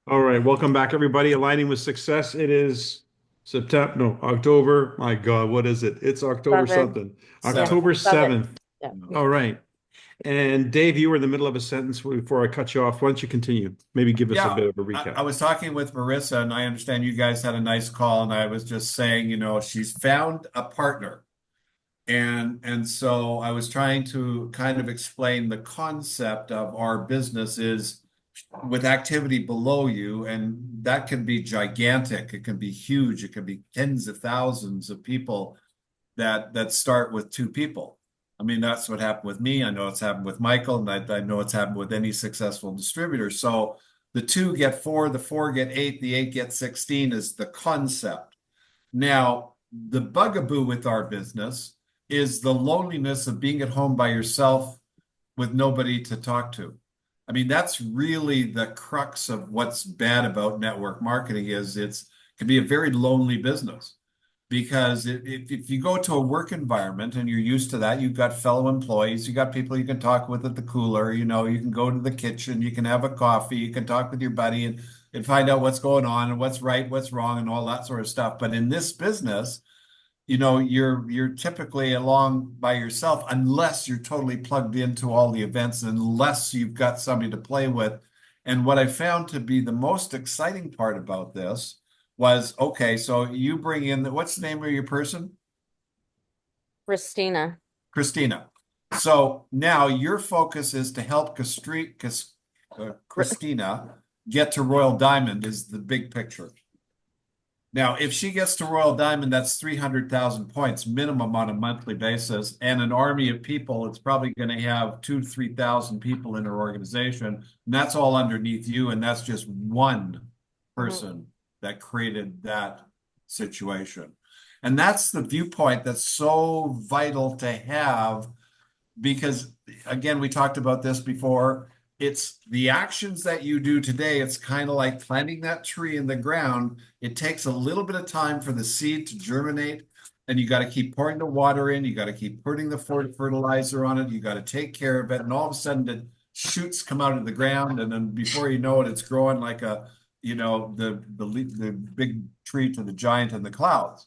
All right, welcome back, everybody. Aligning with Success. It is September, no, October. My God, what is it? It's October Seven, something. six, October seven. 7th. Yeah. All right. And Dave, you were in the middle of a sentence before I cut you off. Why don't you continue? Maybe give us a Yeah, bit of a I recap. was talking with Marissa, and I understand you guys had a nice call, and I was just saying, she's found a partner. And so I was trying to kind of explain the concept of our business is with activity below you, and that can be gigantic. It can be huge. It can be tens of thousands of people that start with two people. I mean, that's what happened with me. I know it's happened with Michael, and I know it's happened with any successful distributor. So the two get four, the four get eight, the eight get 16 is the concept. Now, the bugaboo with our business is the loneliness of being at home by yourself with nobody to talk to. I mean, that's really the crux of what's bad about network marketing is it can be a very lonely business because if you go to a work environment and you're used to that, you've got fellow employees, you got people you can talk with at the cooler, you can go to the kitchen, you can have a coffee, you can talk with your buddy and find out what's going on and what's right, what's wrong, and all that sort of stuff. But in this business, you're typically along by yourself unless you're totally plugged into all the events, unless you've got somebody to play with. And what I found to be the most exciting part about this was, okay, so you bring in what's the name of your person? Christina. Christina. So now your focus is to help R- Christina get to Royal Diamond is the big picture. Now, if she gets to Royal Diamond, that's 300,000 points minimum on a monthly basis. And an army of people, it's probably going to have 2 to 3,000 people in her organization. And that's all underneath you. And that's just one Mhm. person that created that situation. And that's the viewpoint that's so vital to have because, again, we talked about this before. It's the actions that you do today. It's kind of like planting that tree in the ground. It takes a little bit of time for the seed to germinate, and you got to keep pouring the water in. You got to keep putting the fertilizer on it. You got to take care of it, and all of a sudden, the shoots come out of the ground, and then before you know it, it's growing like the big tree to the giant in the clouds.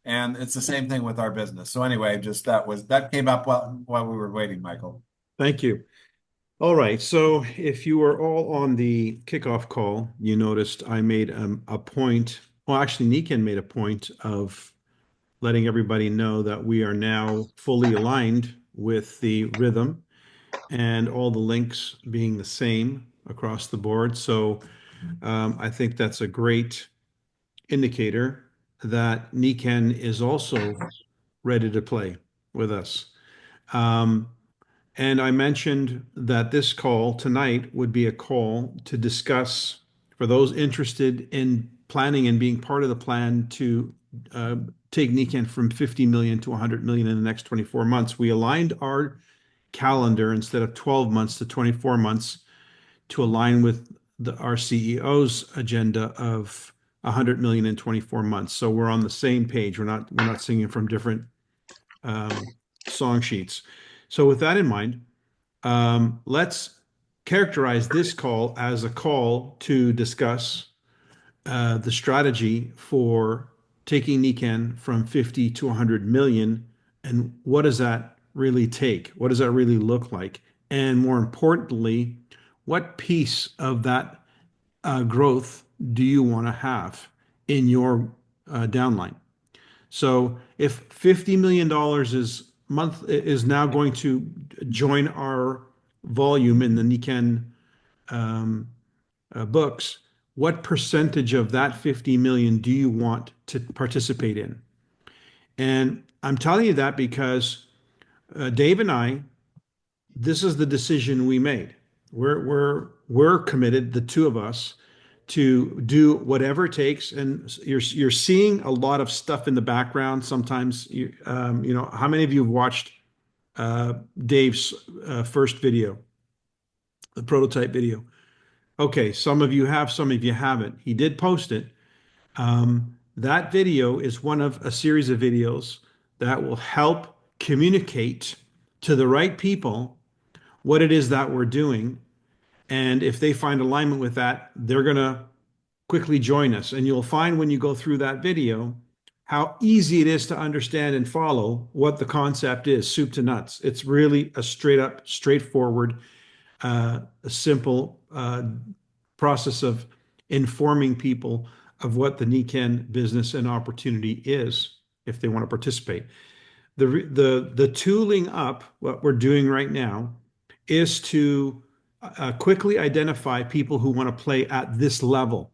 And it's the same thing with our business. So anyway, just that came up while we were waiting, Michael. Thank you. All right. So if you were all on the kickoff call, you noticed I made a point. Well, actually, Nikken made a point of letting everybody know that we are now fully aligned with the rhythm and all the links being the same across the board. So I think that's a great indicator that Nikken is also ready to play with us. Um, and I mentioned that this call tonight would be a call to discuss for those interested in planning and being part of the plan to uh, take Nikken from 50 million to 100 million in the next 24 months. We aligned our calendar instead of 12 months to 24 months to align with our CEO's agenda of 100 million in 24 months. So we're on the same page. We're not singing from different song sheets. So with that in mind, let's characterize this call as a call to discuss the strategy for taking Nikken from 50 to 100 million and what does that really take? What does that really look like? And more importantly, what piece of that growth do you want to have in your downline? So if $50 million is now going to join our volume in the Nikken um, books, what percentage of that 50 million do you want to participate in? And I'm telling you that because Dave and I, this is the decision we made. We're committed, the two of us, to do whatever it takes. And you're seeing a lot of stuff in the background. Sometimes how many of you have watched Dave's first video, the prototype video? Okay, some of you have, some of you haven't. He did post it. That video is one of a series of videos that will help communicate to the right people what it is that we're doing. And if they find alignment with that, they're going to quickly join us. And you'll find when you go through that video how easy it is to understand and follow what the concept is, soup to nuts. It's really a straight up, straightforward, a simple process of informing people of what the Nikken business and opportunity is if they want to participate. The tooling up, what we're doing right now, is to quickly identify people who want to play at this level.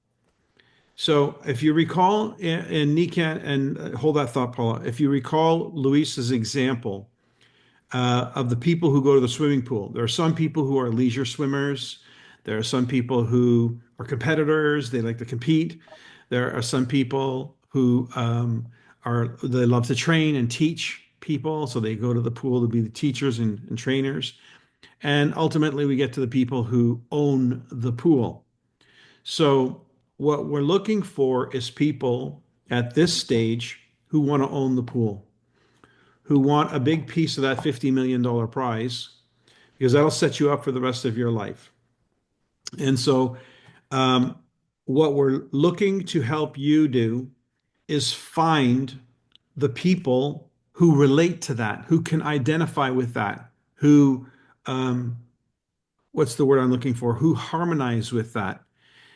So if you recall in Nikken, and hold that thought, Paula, if you recall Luis's example of the people who go to the swimming pool, there are some people who are leisure swimmers. There are some people who are competitors. They like to compete. There are some people who they love to train and teach people. So they go to the pool to be the teachers and trainers. And ultimately, we get to the people who own the pool. So what we're looking for is people at this stage who want to own the pool, who want a big piece of that $50 million prize, because that'll set you up for the rest of your life. And so, um, what we're looking to help you do is find the people who relate to that, who can identify with that, who, um, what's the word I'm looking for, who harmonize with that.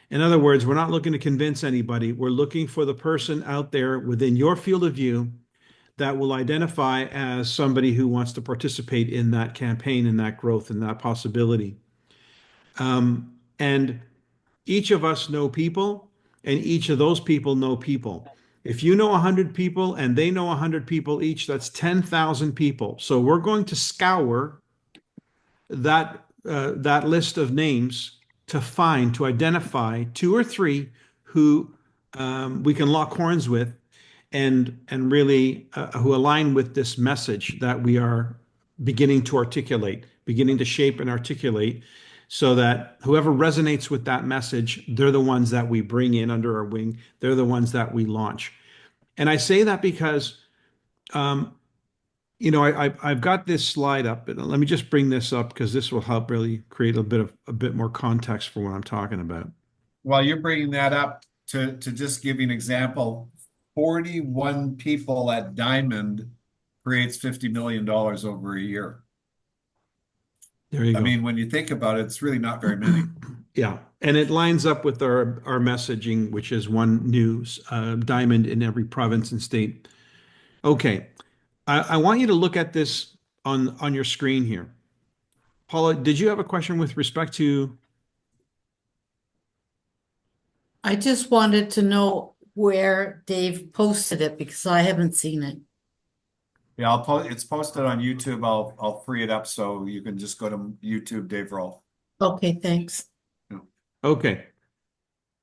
In other words, we're not looking to convince anybody. We're looking for the person out there within your field of view that will identify as somebody who wants to participate in that campaign, in that growth, in that possibility. And each of us know people, and each of those people know people. If you know 100 people and they know 100 people each, that's 10,000 people. So we're going to scour that list of names to identify two or three who we can lock horns with and really who align with this message that we are beginning to articulate, beginning to shape and articulate, so that whoever resonates with that message, they're the ones that we bring in under our wing. They're the ones that we launch. And I say that because, um, I've got this slide up, and let me just bring this up because this will help really create a bit more context for what I'm talking about. While you're bringing that up, to just give you an example, 41 people at Diamond creates $50 million over a year. There you I go. mean, when you think about it, it's really not very many. Yeah, and it lines up with our messaging, which is one new diamond in every province and state. Okay, I want you to look at this on your screen here. Paula, did you have a question with respect to? I just wanted to know where Dave posted it because I haven't seen it. Yeah, it's posted on YouTube. I'll free it up so you can just go to YouTube, Dave Roll. Okay, thanks. Okay,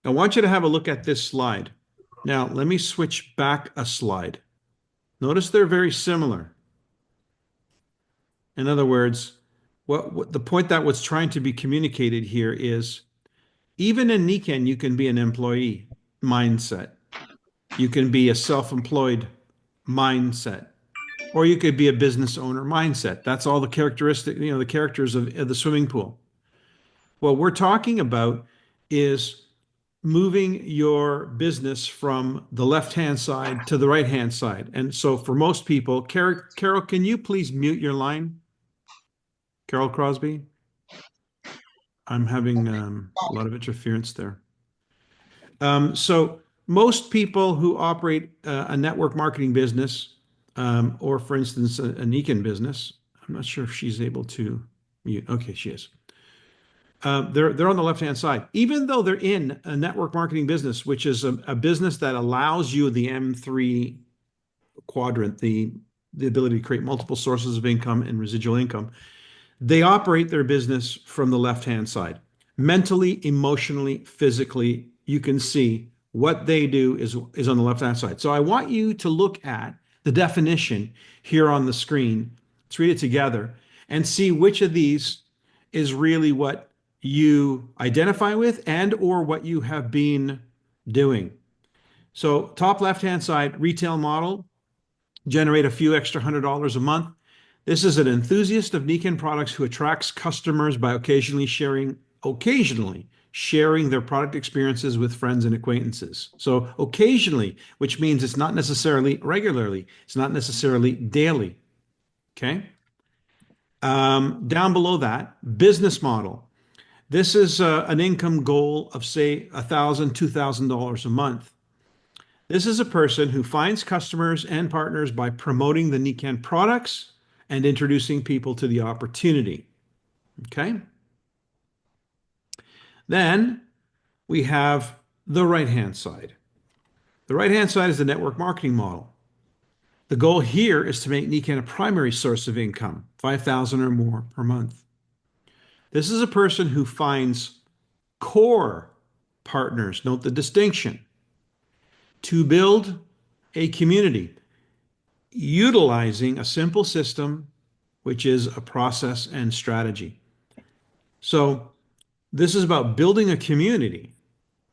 I want you to have a look at this slide. Now, let me switch back a slide. Notice they're very similar. In other words, what the point that was trying to be communicated here is even in Nikken, you can be an employee mindset. You can be a self-employed mindset, or you could be a business owner mindset. That's all the the characters of the swimming pool. What we're talking about is moving your business from the left-hand side to the right-hand side. And so for most people, Carol, can you please mute your line? Carol Crosby? I'm having a lot of interference there. So most people who operate a network marketing business, or for instance, a Nikken business, I'm not sure if she's able to mute. Okay, she is. They're on the left-hand side. Even though they're in a network marketing business, which is a business that allows you the M3 quadrant, the ability to create multiple sources of income and residual income, they operate their business from the left-hand side. Mentally, emotionally, physically, you can see what they do is on the left-hand side. So I want you to look at the definition here on the screen. Let's read it together and see which of these is really what you identify with and or what you have been doing. So top left-hand side, retail model, generate a few extra $100 a month. This is an enthusiast of Nikken products who attracts customers by occasionally sharing their product experiences with friends and acquaintances. So occasionally, which means it's not necessarily regularly, it's not necessarily daily. Okay. Down below that, business model. This is an income goal of, say, $1,000, $2,000 a month. This is a person who finds customers and partners by promoting the Nikken products and introducing people to the opportunity. Okay. Then we have the right-hand side. The right-hand side is the network marketing model. The goal here is to make Nikken a primary source of income, 5,000 or more per month. This is a person who finds core partners, note the distinction, to build a community utilizing a simple system, which is a process and strategy. So this is about building a community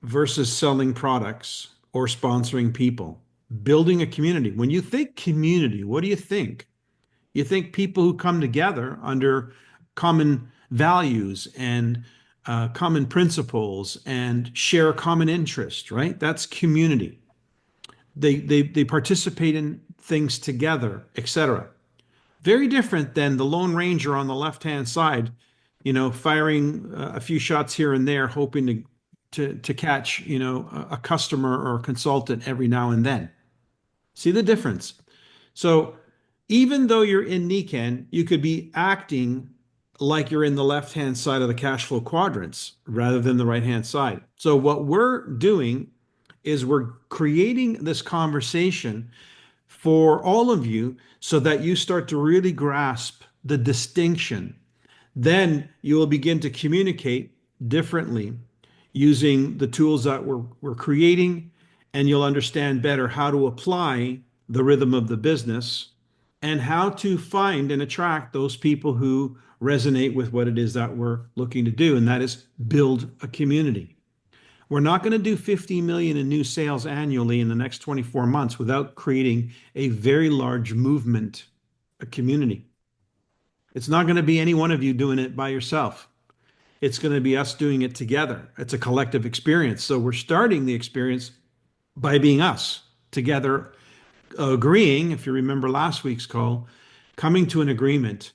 versus selling products or sponsoring people. Building a community. When you think community, what do you think? You think people who come together under common values and common principles and share a common interest, right? That's community. They participate in things together, etc. Very different than the Lone Ranger on the left-hand side, firing a few shots here and there, hoping to catch, a customer or a consultant every now and then. See the difference? So even though you're in Nikken, you could be acting like you're in the left-hand side of the cash flow quadrants rather than the right-hand side. So what we're doing is we're creating this conversation for all of you so that you start to really grasp the distinction. Then you will begin to communicate differently using the tools that we're creating, and you'll understand better how to apply the rhythm of the business and how to find and attract those people who resonate with what it is that we're looking to do, and that is build a community. We're not going to do 50 million in new sales annually in the next 24 months without creating a very large movement, a community. It's not going to be any one of you doing it by yourself. It's going to be us doing it together. It's a collective experience. So we're starting the experience by being us together, agreeing, if you remember last week's call, coming to an agreement.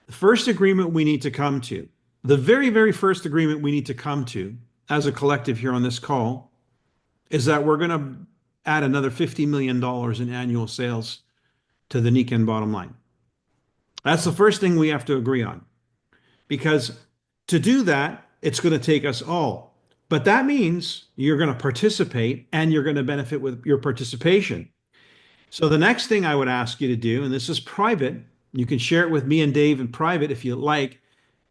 The first agreement we need to come to, the very, very first agreement we need to come to as a collective here on this call is that we're going to add another $50 million in annual sales to the Nikken bottom line. That's the first thing we have to agree on, because to do that, it's going to take us all. But that means you're going to participate and you're going to benefit with your participation. So the next thing I would ask you to do, and this is private, you can share it with me and Dave in private if you like,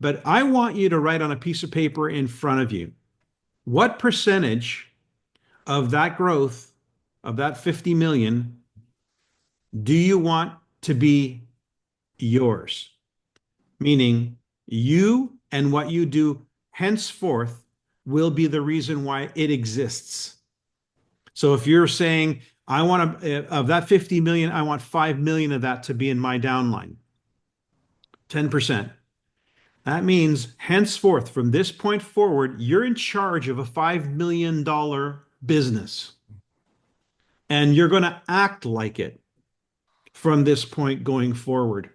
but I want you to write on a piece of paper in front of you, what percentage of that growth, of that 50 million, do you want to be yours? Meaning you and what you do henceforth will be the reason why it exists. So if you're saying, I want to, of that 50 million, I want 5 million of that to be in my downline, 10%. That means henceforth, from this point forward, you're in charge of a $5 million business. And you're going to act like it from this point going forward,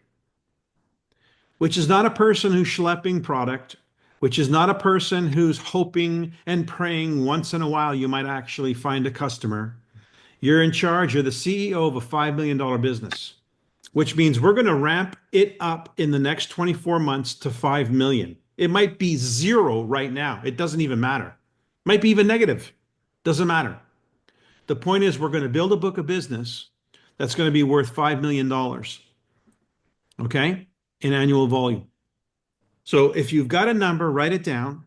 which is not a person who's schlepping product, which is not a person who's hoping and praying once in a while you might actually find a customer. You're in charge. You're the CEO of a $5 million business, which means we're going to ramp it up in the next 24 months to 5 million. It might be zero right now. It doesn't even matter. It might be even negative. Doesn't matter. The point is we're going to build a book of business that's going to be worth $5 million, okay, in annual volume. So if you've got a number, write it down,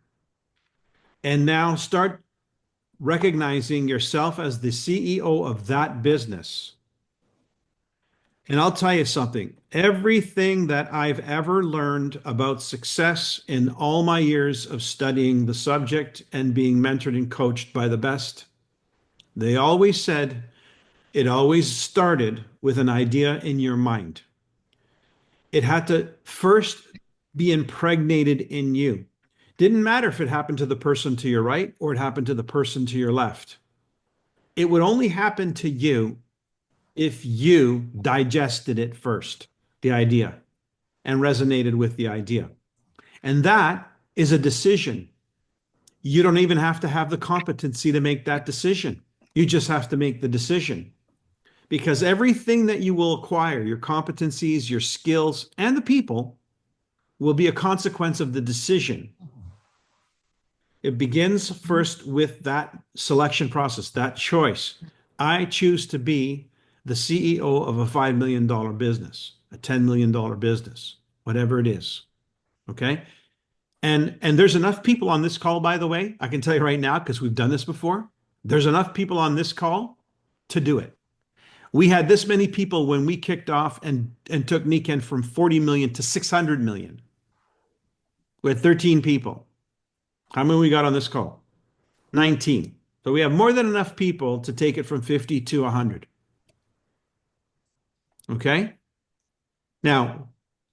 and now start recognizing yourself as the CEO of that business. And I'll tell you something, everything that I've ever learned about success in all my years of studying the subject and being mentored and coached by the best, they always said it always started with an idea in your mind. It had to first be impregnated in you. Didn't matter if it happened to the person to your right or it happened to the person to your left. It would only happen to you if you digested it first, the idea, and resonated with the idea. And that is a decision. You don't even have to have the competency to make that decision. You just have to make the decision. Because everything that you will acquire, your competencies, your skills, and the people, will be a consequence of the decision. It begins first with that selection process, that choice. I choose to be the CEO of a $5 million business, a $10 million business, whatever it is. Okay. And there's enough people on this call, by the way, I can tell you right now, because we've done this before. There's enough people on this call to do it. We had this many people when we kicked off and took Nikken from 40 million to 600 million. We had 13 people. How many we got on this call? 19. So we have more than enough people to take it from 50 to 100. Okay? Now,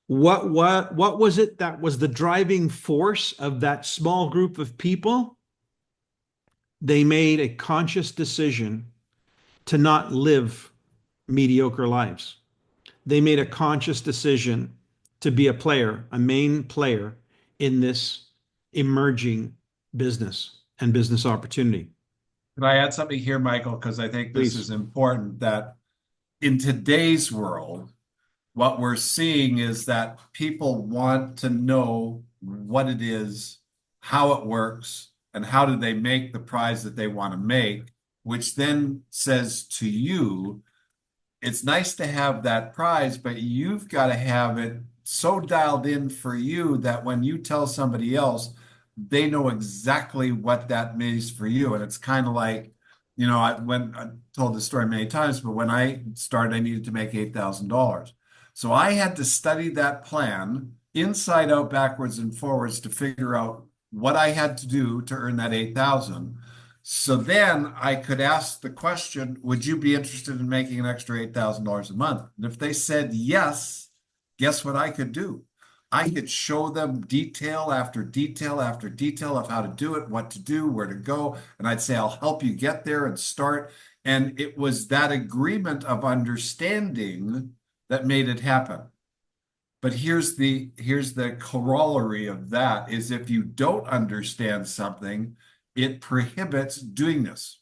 what was it that was the driving force of that small group of people? They made a conscious decision to not live mediocre lives. They made a conscious decision to be a player, a main player in this emerging business and business opportunity. Can I add something here, Michael? Because I think this Please. is important that in today's world, what we're seeing is that people want to know what it is, how it works, and how do they make the prize that they want to make, which then says to you, it's nice to have that prize, but you've got to have it so dialed in for you that when you tell somebody else, they know exactly what that means for you. And it's kind of like, when I told this story many times, but when I started, I needed to make $8,000. So I had to study that plan inside out, backwards and forwards to figure out what I had to do to earn that 8,000. So then I could ask the question, would you be interested in making an extra $8,000 a month? And if they said yes, guess what I could do? I could show them detail after detail after detail of how to do it, what to do, where to go. And I'd say, I'll help you get there and start. And it was that agreement of understanding that made it happen. But here's the corollary of that is if you don't understand something, it prohibits doing this.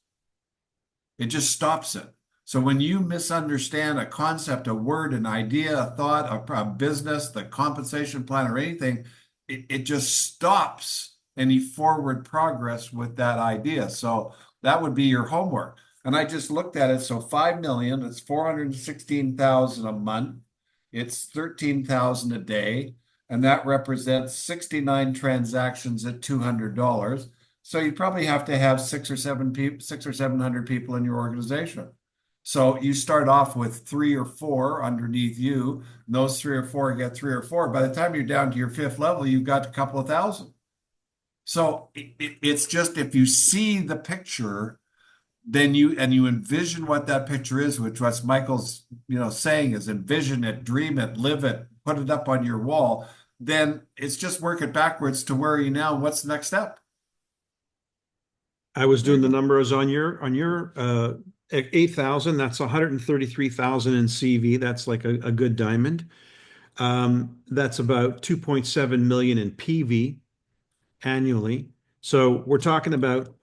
It just stops it. So when you misunderstand a concept, a word, an idea, a thought, a business, the compensation plan or anything, it just stops any forward progress with that idea. So that would be your homework. And I just looked at it. So 5 million, it's 416,000 a month. It's 13,000 a day. And that represents 69 transactions at $200. So you probably have to have 600 or 700 people in your organization. So you start off with 3 or 4 underneath you. And those 3 or 4 get 3 or 4. By the time you're down to your 5th level, you've got a couple of thousand. So it's just if you see the picture, then you envision what that picture is, which what Michael's saying is envision it, dream it, live it, put it up on your wall. Then it's just work it backwards to where are you now? And what's the next step? I was doing the numbers on your 8,000. That's 133,000 in CV. That's like a good diamond. That's about 2.7 million in PV annually. So we're talking about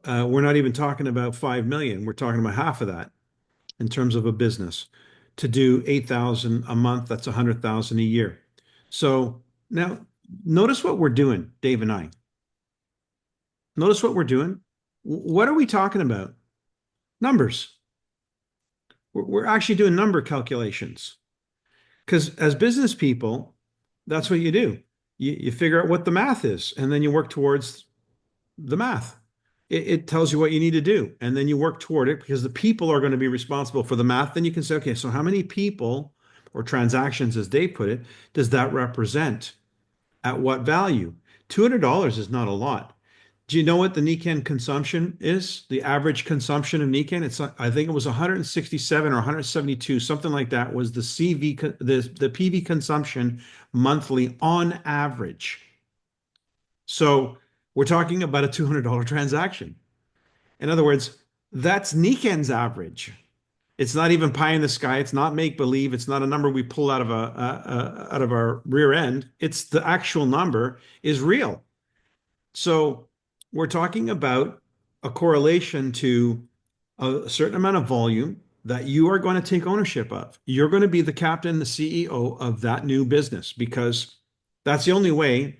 we're not even talking about 5 million. We're talking about half of that in terms of a business. To do 8,000 a month, that's 100,000 a year. So now notice what we're doing, Dave and I. Notice what we're doing. What are we talking about? Numbers. We're actually doing number calculations. Because as business people, that's what you do. You figure out what the math is, and then you work towards the math. It tells you what you need to do, and then you work toward it because the people are going to be responsible for the math. Then you can say, okay, so how many people or transactions, as they put it, does that represent? At what value? $200 is not a lot. Do you know what the Nikken consumption is? The average consumption of Nikken? I think it was 167 or 172, something like that was the PV consumption monthly on average. So we're talking about a $200 transaction. In other words, that's Nikken's average. It's not even pie in the sky. It's not make believe. It's not a number we pull out of out of our rear end. It's the actual number is real. So we're talking about a correlation to a certain amount of volume that you are going to take ownership of. You're going to be the captain, the CEO of that new business because that's the only way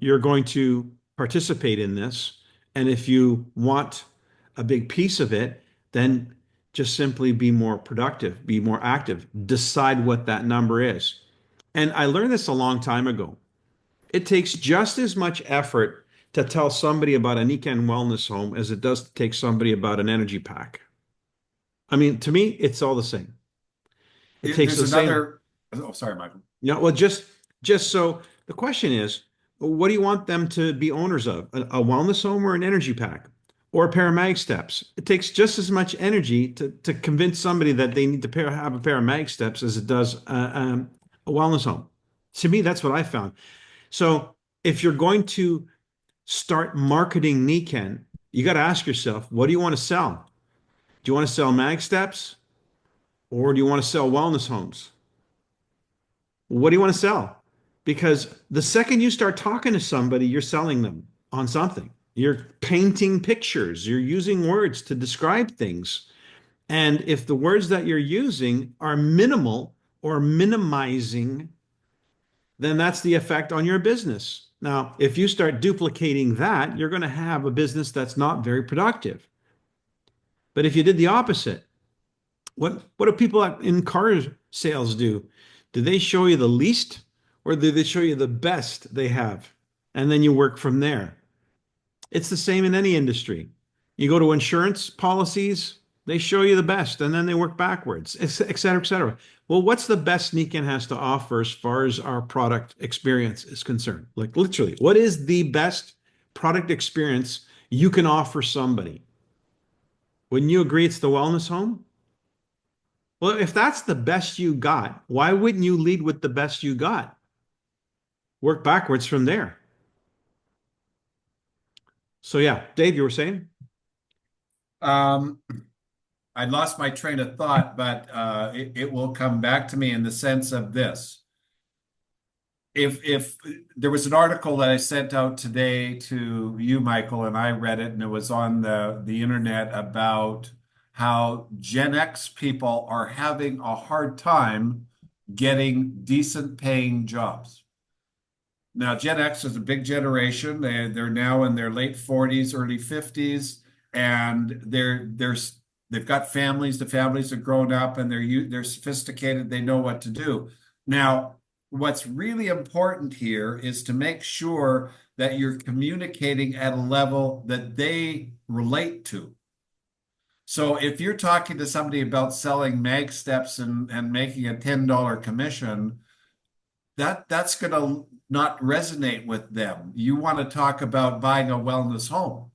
you're going to participate in this. And if you want a big piece of it, then just simply be more productive, be more active, decide what that number is. And I learned this a long time ago. It takes just as much effort to tell somebody about a Nikken wellness home as it does to take somebody about an energy pack. I mean, to me, it's all the same. It takes There's the same. another. Oh, sorry, Michael. Yeah, well, just so the question is, what do you want them to be owners of? A wellness home or an energy pack or a pair of mag steps? It takes just as much energy to convince somebody that they need to have a pair of mag steps as it does a wellness home. To me, that's what I found. So if you're going to start marketing Nikken, you got to ask yourself, what do you want to sell? Do you want to sell mag steps or do you want to sell wellness homes? What do you want to sell? Because the second you start talking to somebody, you're selling them on something. You're painting pictures, you're using words to describe things. And if the words that you're using are minimal or minimizing, then that's the effect on your business. Now, if you start duplicating that, you're going to have a business that's not very productive. But if you did the opposite, what do people in car sales do? Do they show you the least or do they show you the best they have? And then you work from there. It's the same in any industry. You go to insurance policies, they show you the best and then they work backwards, et cetera, et cetera. Well, what's the best Nikken has to offer as far as our product experience is concerned? Like literally, what is the best product experience you can offer somebody? Wouldn't you agree it's the wellness home? Well, if that's the best you got, why wouldn't you lead with the best you got? Work backwards from there. So yeah, Dave, you were saying? Um, I lost my train of thought, but it will come back to me in the sense of this. If there was an article that I sent out today to you, Michael, and I read it, and it was on the internet about how Gen X people are having a hard time getting decent paying jobs. Now, Gen X is a big generation. They're now in their late 40s, early 50s, and they've got families. The families have grown up and they're sophisticated. They know what to do. Now, what's really important here is to make sure that you're communicating at a level that they relate to. So if you're talking to somebody about selling mag steps and making a $10 commission, that's going to not resonate with them. You want to talk about buying a wellness home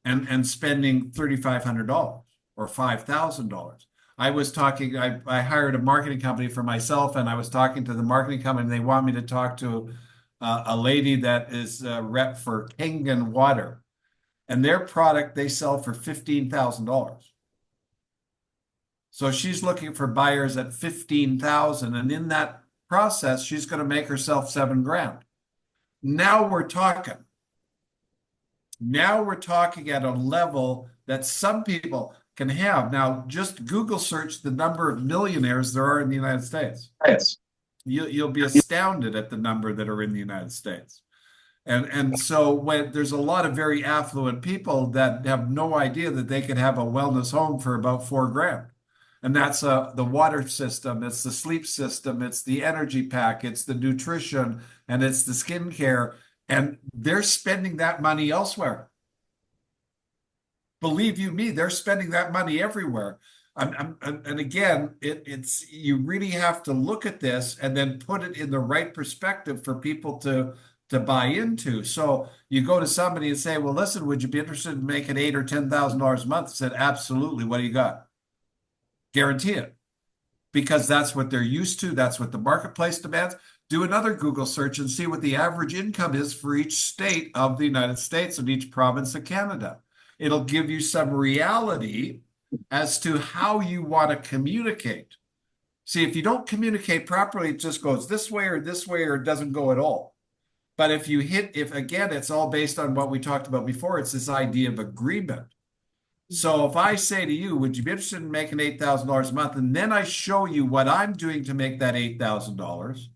and spending $3,500 or $5,000. I hired a marketing company for myself, and I was talking to the marketing company, and they want me to talk to a lady that is a rep for Kangen Water. And their product they sell for $15,000. So she's looking for buyers at $15,000, and in that process, she's going to make herself $7,000. Now we're talking. Now we're talking at a level that some people can have. Now, just Google search the number of millionaires there are in the United States. Yes. You'll be astounded at the number that are in the United States. And so when there's a lot of very affluent people that have no idea that they could have a wellness home for about $4,000. And that's the water system, it's the sleep system, it's the energy pack, it's the nutrition, and it's the skincare. And they're spending that money elsewhere. Believe you me, they're spending that money everywhere. And again, it's you really have to look at this and then put it in the right perspective for people to buy into. So you go to somebody and say, well, listen, would you be interested in making $8,000 or $10,000 a month? I said, absolutely. What do you got? Guarantee it. Because that's what they're used to. That's what the marketplace demands. do another Google search and see what the average income is for each state of the United States and each province of Canada. It'll give you some reality as to how you want to communicate. See, if you don't communicate properly, it just goes this way, or it doesn't go at all. But if again, it's all based on what we talked about before, it's this idea of agreement. So if I say to you, would you be interested in making $8,000 a month? And then I show you what I'm doing to make that $8,000,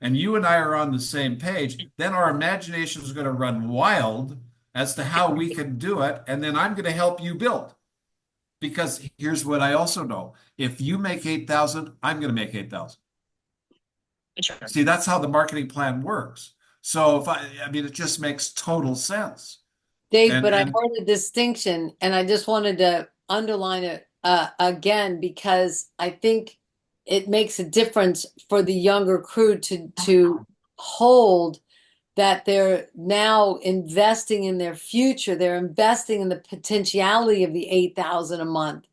and you and I are on the same page, then our imagination is going to run wild as to how we can do it. And then I'm going to help you build. Because here's what I also know. If you make 8,000, I'm going to make 8,000. See, that's how the marketing plan works. So I mean, it just makes total sense. Dave, but I And heard a distinction and I just wanted to underline it again because I think it makes a difference for the younger crew to hold that they're now investing in their future. They're investing in the potentiality of the 8,000 a month.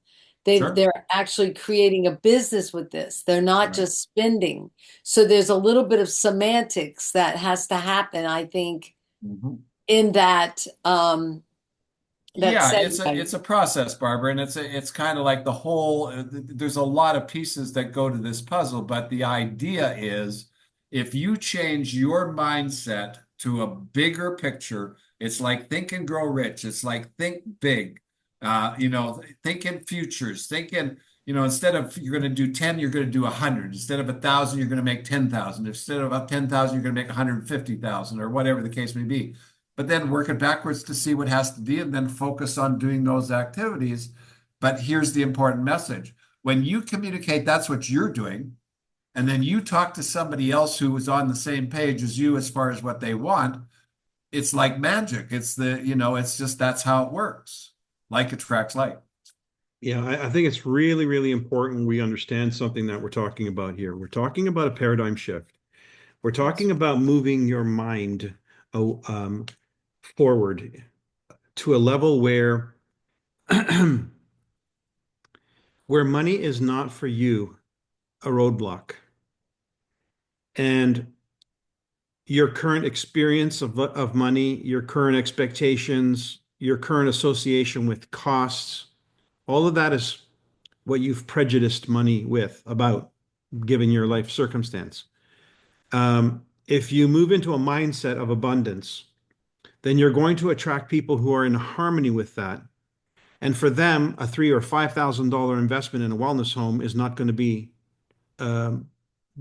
Sure. They're actually creating a business with this. They're not Right. just spending. So there's a little bit of semantics that has to happen, I think, Mhm. in that Yeah, segment. it's a process, Barbara, and it's kind of like the whole. There's a lot of pieces that go to this puzzle, but the idea is if you change your mindset to a bigger picture, it's like think and grow rich. It's like think big. Think in futures. Instead of you're going to do 10, you're going to do 100. Instead of 1,000, you're going to make 10,000. Instead of 10,000, you're going to make 150,000, or whatever the case may be. But then work it backwards to see what has to be and then focus on doing those activities. But here's the important message. When you communicate, that's what you're doing. And then you talk to somebody else who is on the same page as you as far as what they want. It's like magic. It's just that's how it works. Like attracts like. Yeah, I think it's really, really important we understand something that we're talking about here. We're talking about a paradigm shift. We're talking about moving your mind forward to a level where where money is not for you a roadblock. And your current experience of money, your current expectations, your current association with costs, all of that is what you've prejudiced money with about, given your life circumstance. If you move into a mindset of abundance, then you're going to attract people who are in harmony with that. And for them, a $3,000 or $5,000 investment in a wellness home is not going to be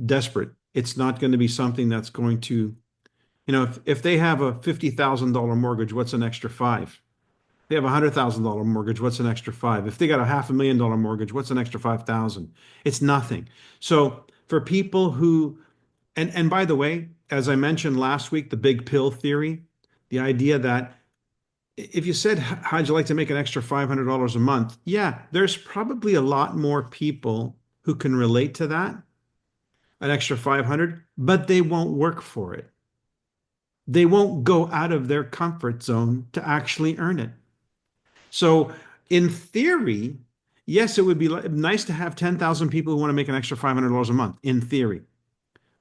desperate. It's not going to be something that's going to, if they have a $50,000 mortgage, what's an extra five? If they have a $100,000 mortgage, what's an extra five? If they got a $500,000 mortgage, what's an extra 5,000? It's nothing. So for people who, and by the way, as I mentioned last week, the big pill theory, the idea that if you said, how'd you like to make an extra $500 a month? Yeah, there's probably a lot more people who can relate to that, an extra 500, but they won't work for it. They won't go out of their comfort zone to actually earn it. So in theory, yes, it would be nice to have 10,000 people who want to make an extra $500 a month, in theory.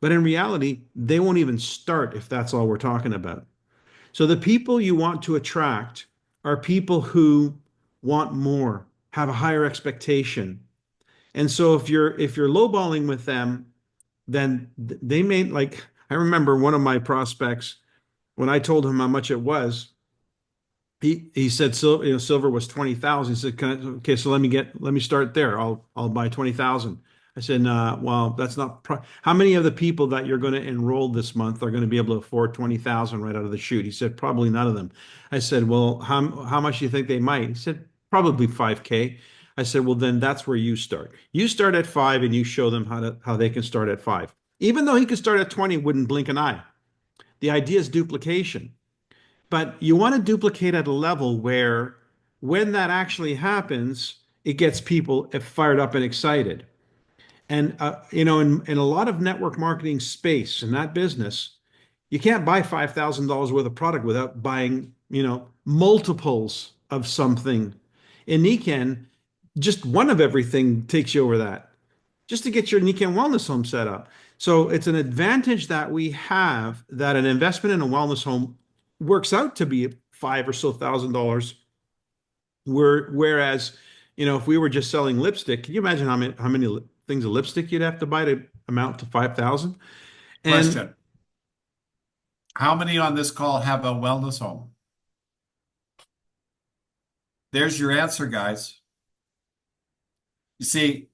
But in reality, they won't even start if that's all we're talking about. So the people you want to attract are people who want more, have a higher expectation. And so if you're lowballing with them, then they may, like, I remember one of my prospects, when I told him how much it was, he said silver was 20,000. He said, okay, so let me start there. I'll buy 20,000. I said, nah, well, that's not how many of the people that you're going to enroll this month are going to be able to afford 20,000 right out of the chute? He said, probably none of them. I said, well, how much do you think they might? He said, probably 5K. I said, well, then that's where you start. You start at 5 and you show them how they can start at 5. Even though he could start at 20, wouldn't blink an eye. The idea is duplication. But you want to duplicate at a level where when that actually happens, it gets people fired up and excited. And in a lot of network marketing space in that business, you can't buy $5,000 worth of product without buying, multiples of something. In Nikken, just one of everything takes you over that, just to get your Nikken wellness home set up. So it's an advantage that we have that an investment in a wellness home works out to be five or so $1,000. Whereas, if we were just selling lipstick, can you imagine how many things of lipstick you'd have to buy to amount to 5,000? And Question. How many on this call have a wellness home? There's your answer, guys. You see,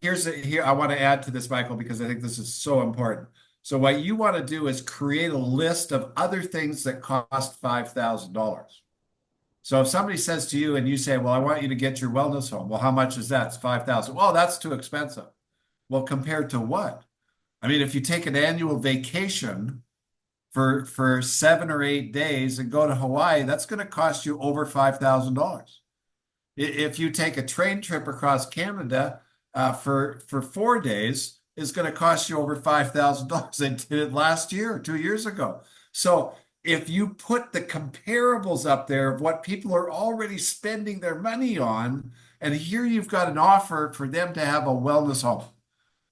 here I want to add to this, Michael, because I think this is so important. So what you want to do is create a list of other things that cost $5,000. So if somebody says to you and you say, well, I want you to get your wellness home. Well, how much is that? It's 5,000. Well, that's too expensive. Well, compared to what? I mean, if you take an annual vacation for 7 or 8 days and go to Hawaii, that's going to cost you over $5,000. If you take a train trip across Canada for 4 days, it's going to cost you over $5,000. I did it last year, 2 years ago. So if you put the comparables up there of what people are already spending their money on, and here you've got an offer for them to have a wellness home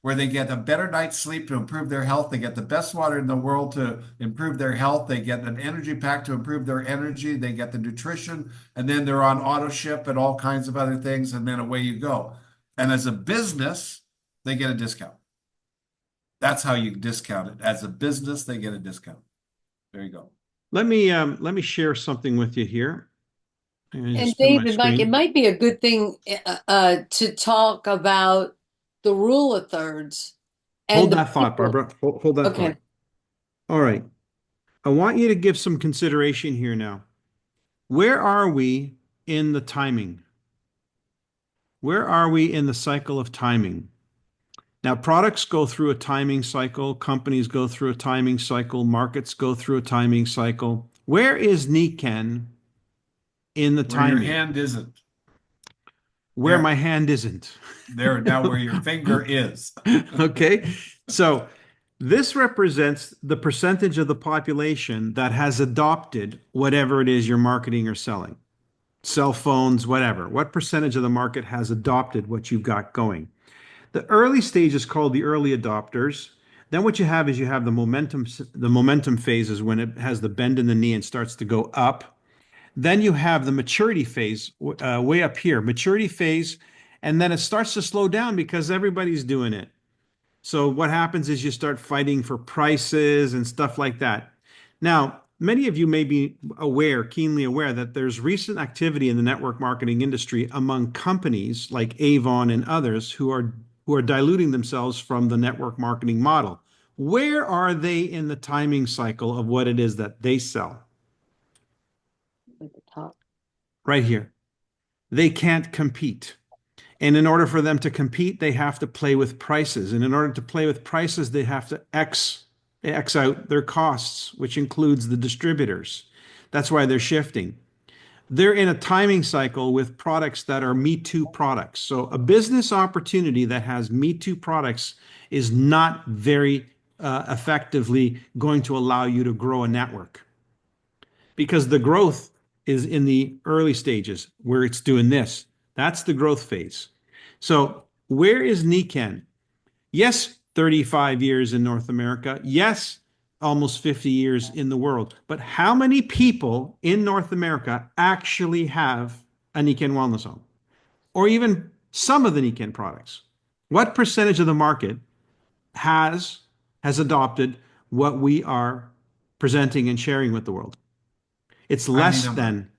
where they get a better night's sleep to improve their health. They get the best water in the world to improve their health. They get an energy pack to improve their energy. They get the nutrition, and then they're on auto ship and all kinds of other things, and then away you go. And as a business, they get a discount. That's how you discount it. As a business, they get a discount. There you go. let me share something with you here. And just spin my David, Mike, it screen. might be a good thing to talk about the rule of thirds and Hold the that thought, people. Barbara. Hold that Okay. thought. All right. I want you to give some consideration here now. Where are we in the timing? Where are we in the cycle of timing? Now, products go through a timing cycle, companies go through a timing cycle, markets go through a timing cycle. Where is Nikken in the Where your timing? hand isn't. Where There. my hand isn't. There, now where your finger is. Okay. So this represents the percentage of the population that has adopted whatever it is you're marketing or selling. Cell phones, whatever. What percentage of the market has adopted what you've got going? The early stage is called the early adopters. Then what you have is you have the momentum phases when it has the bend in the knee and starts to go up. Then you have the maturity phase way up here, maturity phase, and then it starts to slow down because everybody's doing it. So what happens is you start fighting for prices and stuff like that. Now, many of you may be keenly aware that there's recent activity in the network marketing industry among companies like Avon and others who are diluting themselves from the network marketing model. Where are they in the timing cycle of what it is that they sell? At the top. Right here. They can't compete. And in order for them to compete, they have to play with prices. And in order to play with prices, they have to X out their costs, which includes the distributors. That's why they're shifting. They're in a timing cycle with products that are Me Too products. So a business opportunity that has Me Too products is not very effectively going to allow you to grow a network because the growth is in the early stages where it's doing this. That's the growth phase. So where is Nikken? Yes, 35 years in North America. Yes, almost 50 years in the world. But how many people in North America actually have a Nikken wellness home? Or even some of the Nikken products? What percentage of the market has adopted what we are presenting and sharing with the world? It's Tiny less number. than,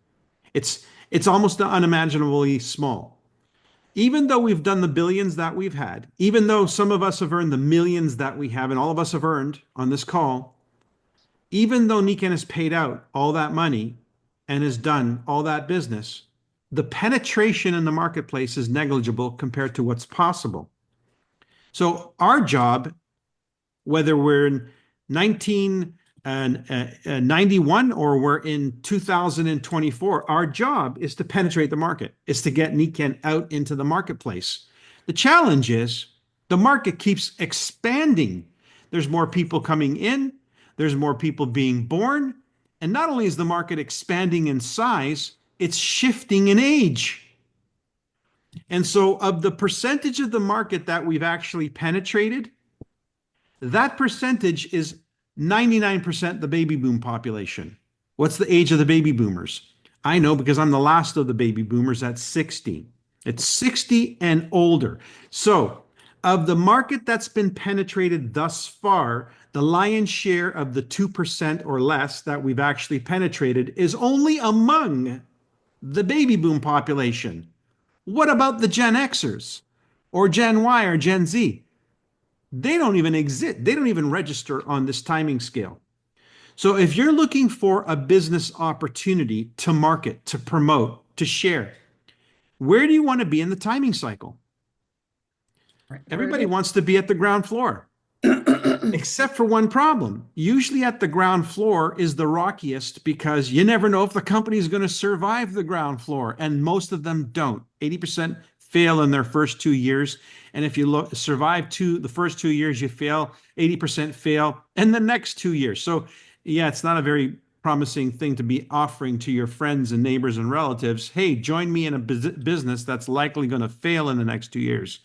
it's almost unimaginably small. Even though we've done the billions that we've had, even though some of us have earned the millions that we have, and all of us have earned on this call, even though Nikken has paid out all that money and has done all that business, the penetration in the marketplace is negligible compared to what's possible. So our job, whether we're in 1991 or we're in 2024, our job is to penetrate the market, is to get Nikken out into the marketplace. The challenge is the market keeps expanding. There's more people coming in, there's more people being born, and not only is the market expanding in size, it's shifting in age. And so, of the percentage of the market that we've actually penetrated, That percentage is 99% the baby boom population. What's the age of the baby boomers? I know because I'm the last of the baby boomers at 60. It's 60 and older. So, of the market that's been penetrated thus far, the lion's share of the 2% or less that we've actually penetrated is only among the baby boom population. What about the Gen Xers or Gen Y or Gen Z? They don't even exist. They don't even register on this timing scale. So if you're looking for a business opportunity to market, to promote, to share, where do you want to be in the timing cycle? Everybody wants to be at the ground floor, except for one problem. Usually at the ground floor is the rockiest because you never know if the company is going to survive the ground floor, and most of them don't. 80% fail in their first 2 years. And if you survive the first 2 years, you fail, 80% fail in the next 2 years. So yeah, it's not a very promising thing to be offering to your friends and neighbors and relatives. Hey, join me in a business that's likely going to fail in the next 2 years.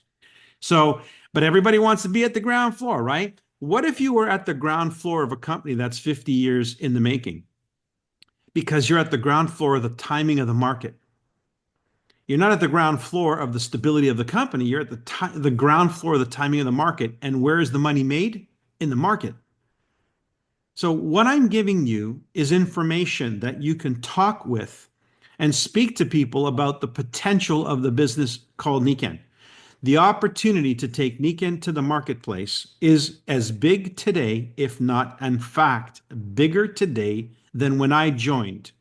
So, but everybody wants to be at the ground floor, right? What if you were at the ground floor of a company that's 50 years in the making? Because you're at the ground floor of the timing of the market. You're not at the ground floor of the stability of the company. You're at the ground floor of the timing of the market. And where is the money made? In the market. So what I'm giving you is information that you can talk with and speak to people about the potential of the business called Nikken. The opportunity to take Nikken to the marketplace is as big today, if not, in fact, bigger today than when I joined.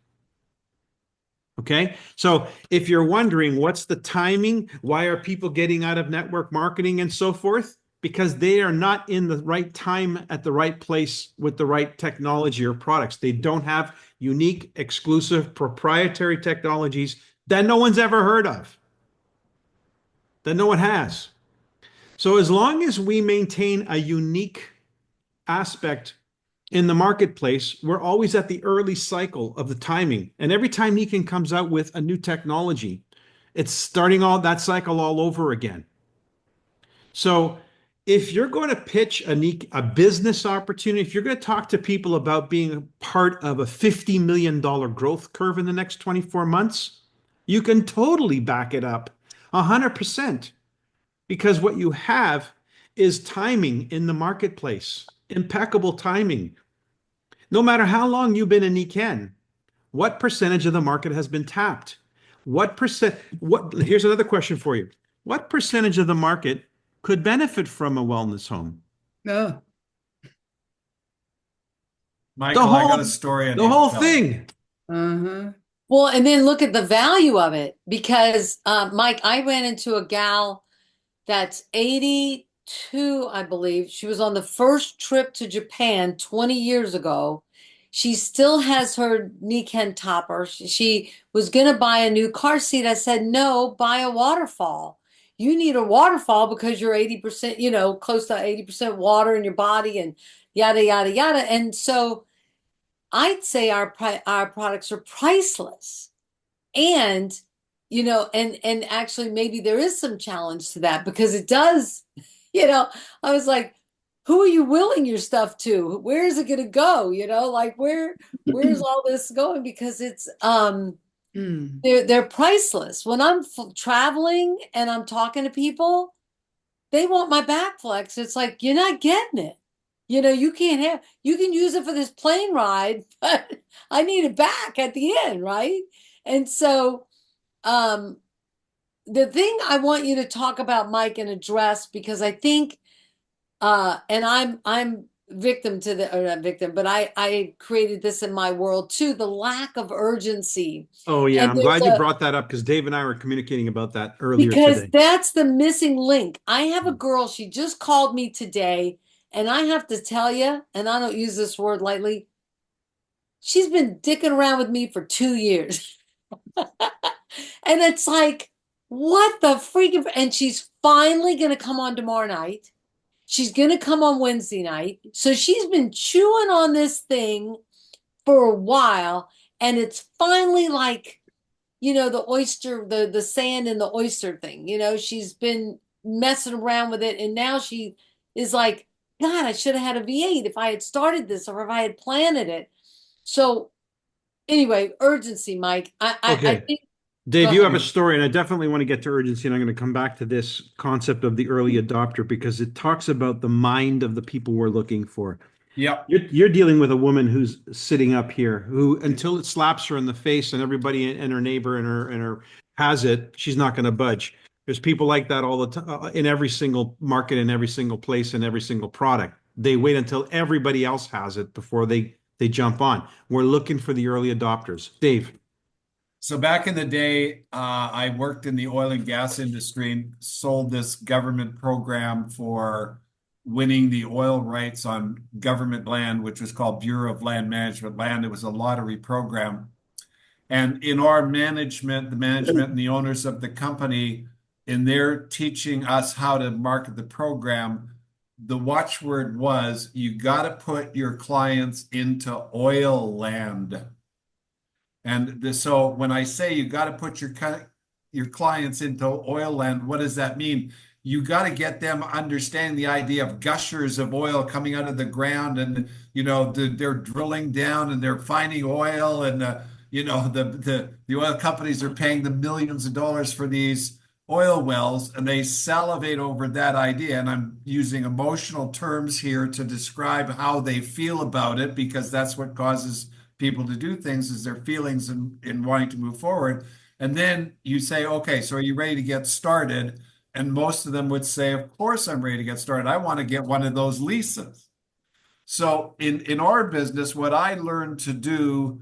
Okay, so if you're wondering what's the timing, why are people getting out of network marketing and so forth? Because they are not in the right time at the right place with the right technology or products. They don't have unique, exclusive, proprietary technologies that no one's ever heard of, that no one has. So as long as we maintain a unique aspect in the marketplace, we're always at the early cycle of the timing. And every time Nikken comes out with a new technology, it's starting all that cycle all over again. So if you're going to pitch a business opportunity, if you're going to talk to people about being part of a $50 million growth curve in the next 24 months, you can totally back it up 100%. Because what you have is timing in the marketplace, impeccable timing. No matter how long you've been in Nikken, what percentage of the market has been tapped? Here's another question for you. What percentage of the market could benefit from a wellness home? No. Michael, I got a story I The need whole to tell. thing. Uh-huh. Well, and then look at the value of it because, Mike, I ran into a gal that's 82, I believe. She was on the first trip to Japan 20 years ago. She still has her Nikken topper. She was going to buy a new car seat. I said, no, buy a waterfall. You need a waterfall because you're 80%, close to 80% water in your body and yada, yada, yada. And so I'd say our products are priceless. And and actually maybe there is some challenge to that because it does, I was like, who are you willing your stuff to? Where is it going to go? Like where's all this going? Because it's they're priceless. When I'm traveling and I'm talking to people, they want my back flex. It's like you're not getting it. You can use it for this plane ride, but I need it back at the end, right? And so the thing I want you to talk about, Mike, and address because I think and I'm victim to or not victim, but I created this in my world too, the lack of urgency. Oh, yeah. And I'm glad you brought that up because Dave and I were communicating about that earlier because today. that's the missing link. I have a girl, she just called me today, and I have to tell you, and I don't use this word lightly, she's been dicking around with me for 2 years. And it's like, what the freaking, and she's finally going to come on tomorrow night. She's going to come on Wednesday night. So she's been chewing on this thing for a while. And it's finally like, the oyster, the sand in the oyster thing. She's been messing around with it. And now she is like God, I should have had a V8 if I had started this or if I had planted it. So anyway, urgency, Mike. I Okay. think, go Dave, you ahead. have a story, and I definitely want to get to urgency, and I'm going to come back to this concept of the early adopter because it talks about the mind of the people we're looking for. Yep. You're dealing with a woman who's sitting up here who, until it slaps her in the face and everybody and her neighbor and her has it, she's not going to budge. There's people like that all the time in every single market, in every single place, in every single product. They wait until everybody else has it before they jump on. We're looking for the early adopters. Dave. So back in the day, I worked in the oil and gas industry and sold this government program for winning the oil rights on government land, which was called Bureau of Land Management land. It was a lottery program. And in our management, the management and the owners of the company, in their teaching us how to market the program, the watchword was you got to put your clients into oil land. And so when I say you got to put your clients into oil land, what does that mean? You got to get them understanding the idea of gushers of oil coming out of the ground, and they're drilling down and they're finding oil, and the oil companies are paying the millions of dollars for these oil wells, and they salivate over that idea. And I'm using emotional terms here to describe how they feel about it because that's what causes people to do things is their feelings in wanting to move forward. And then you say, okay, so are you ready to get started? And most of them would say, of course I'm ready to get started. I want to get one of those leases. So in our business, what I learned to do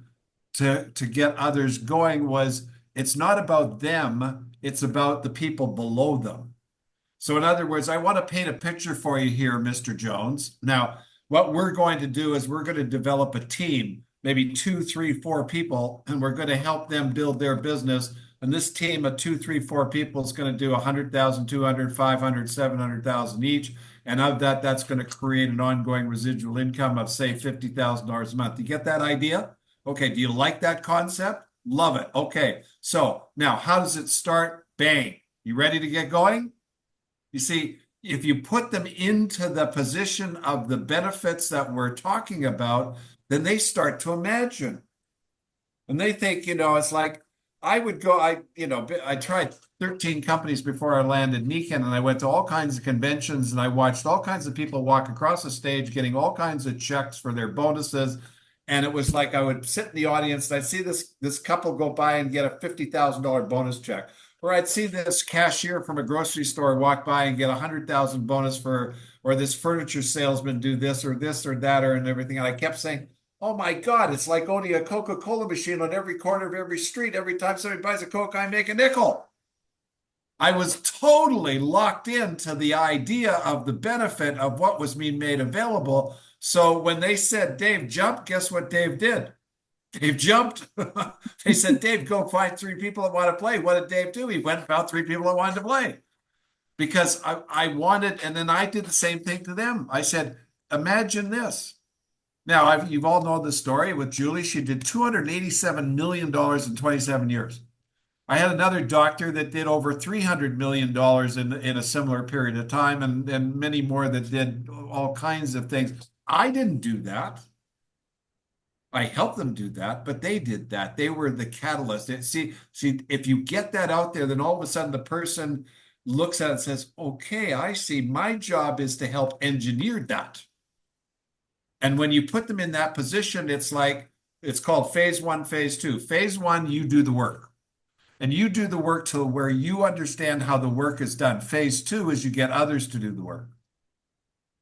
to get others going was it's not about them, it's about the people below them. So in other words, I want to paint a picture for you here, Mr. Jones. Now, what we're going to do is we're going to develop a team, maybe 2, 3, 4 people, and we're going to help them build their business. And this team of 2, 3, 4 people is going to do 100,000, 200, 500, 700,000 each. And of that, that's going to create an ongoing residual income of, say, $50,000 a month. You get that idea? Okay, do you like that concept? Love it. Okay, so now how does it start? Bang. You ready to get going? You see, if you put them into the position of the benefits that we're talking about, then they start to imagine. And they think, it's like I would go, I tried 13 companies before I landed Nikken, and I went to all kinds of conventions and I watched all kinds of people walk across the stage getting all kinds of checks for their bonuses. And it was like I would sit in the audience and I'd see this couple go by and get a $50,000 bonus check. Or I'd see this cashier from a grocery store walk by and get 100,000 bonus or this furniture salesman do this or that or and everything. And I kept saying, oh my God, it's like owning a Coca-Cola machine on every corner of every street. Every time somebody buys a Coke, I make a nickel. I was totally locked into the idea of the benefit of what was being made available. So when they said, Dave, jump, guess what Dave did? Dave jumped. They said, Dave, go find 3 people that want to play. What did Dave do? He went and found 3 people that wanted to play because I wanted, and then I did the same thing to them. I said, imagine this. Now, you've all known the story with Julie. She did $287 million in 27 years. I had another doctor that did over $300 million in a similar period of time, and many more that did all kinds of things. I didn't do that. I helped them do that, but they did that. They were the catalyst. See, if you get that out there, then all of a sudden the person looks at it and says, okay, I see. My job is to help engineer that. And when you put them in that position, it's called phase 1, phase 2. Phase 1, you do the work. And you do the work to where you understand how the work is done. Phase 2 is you get others to do the work.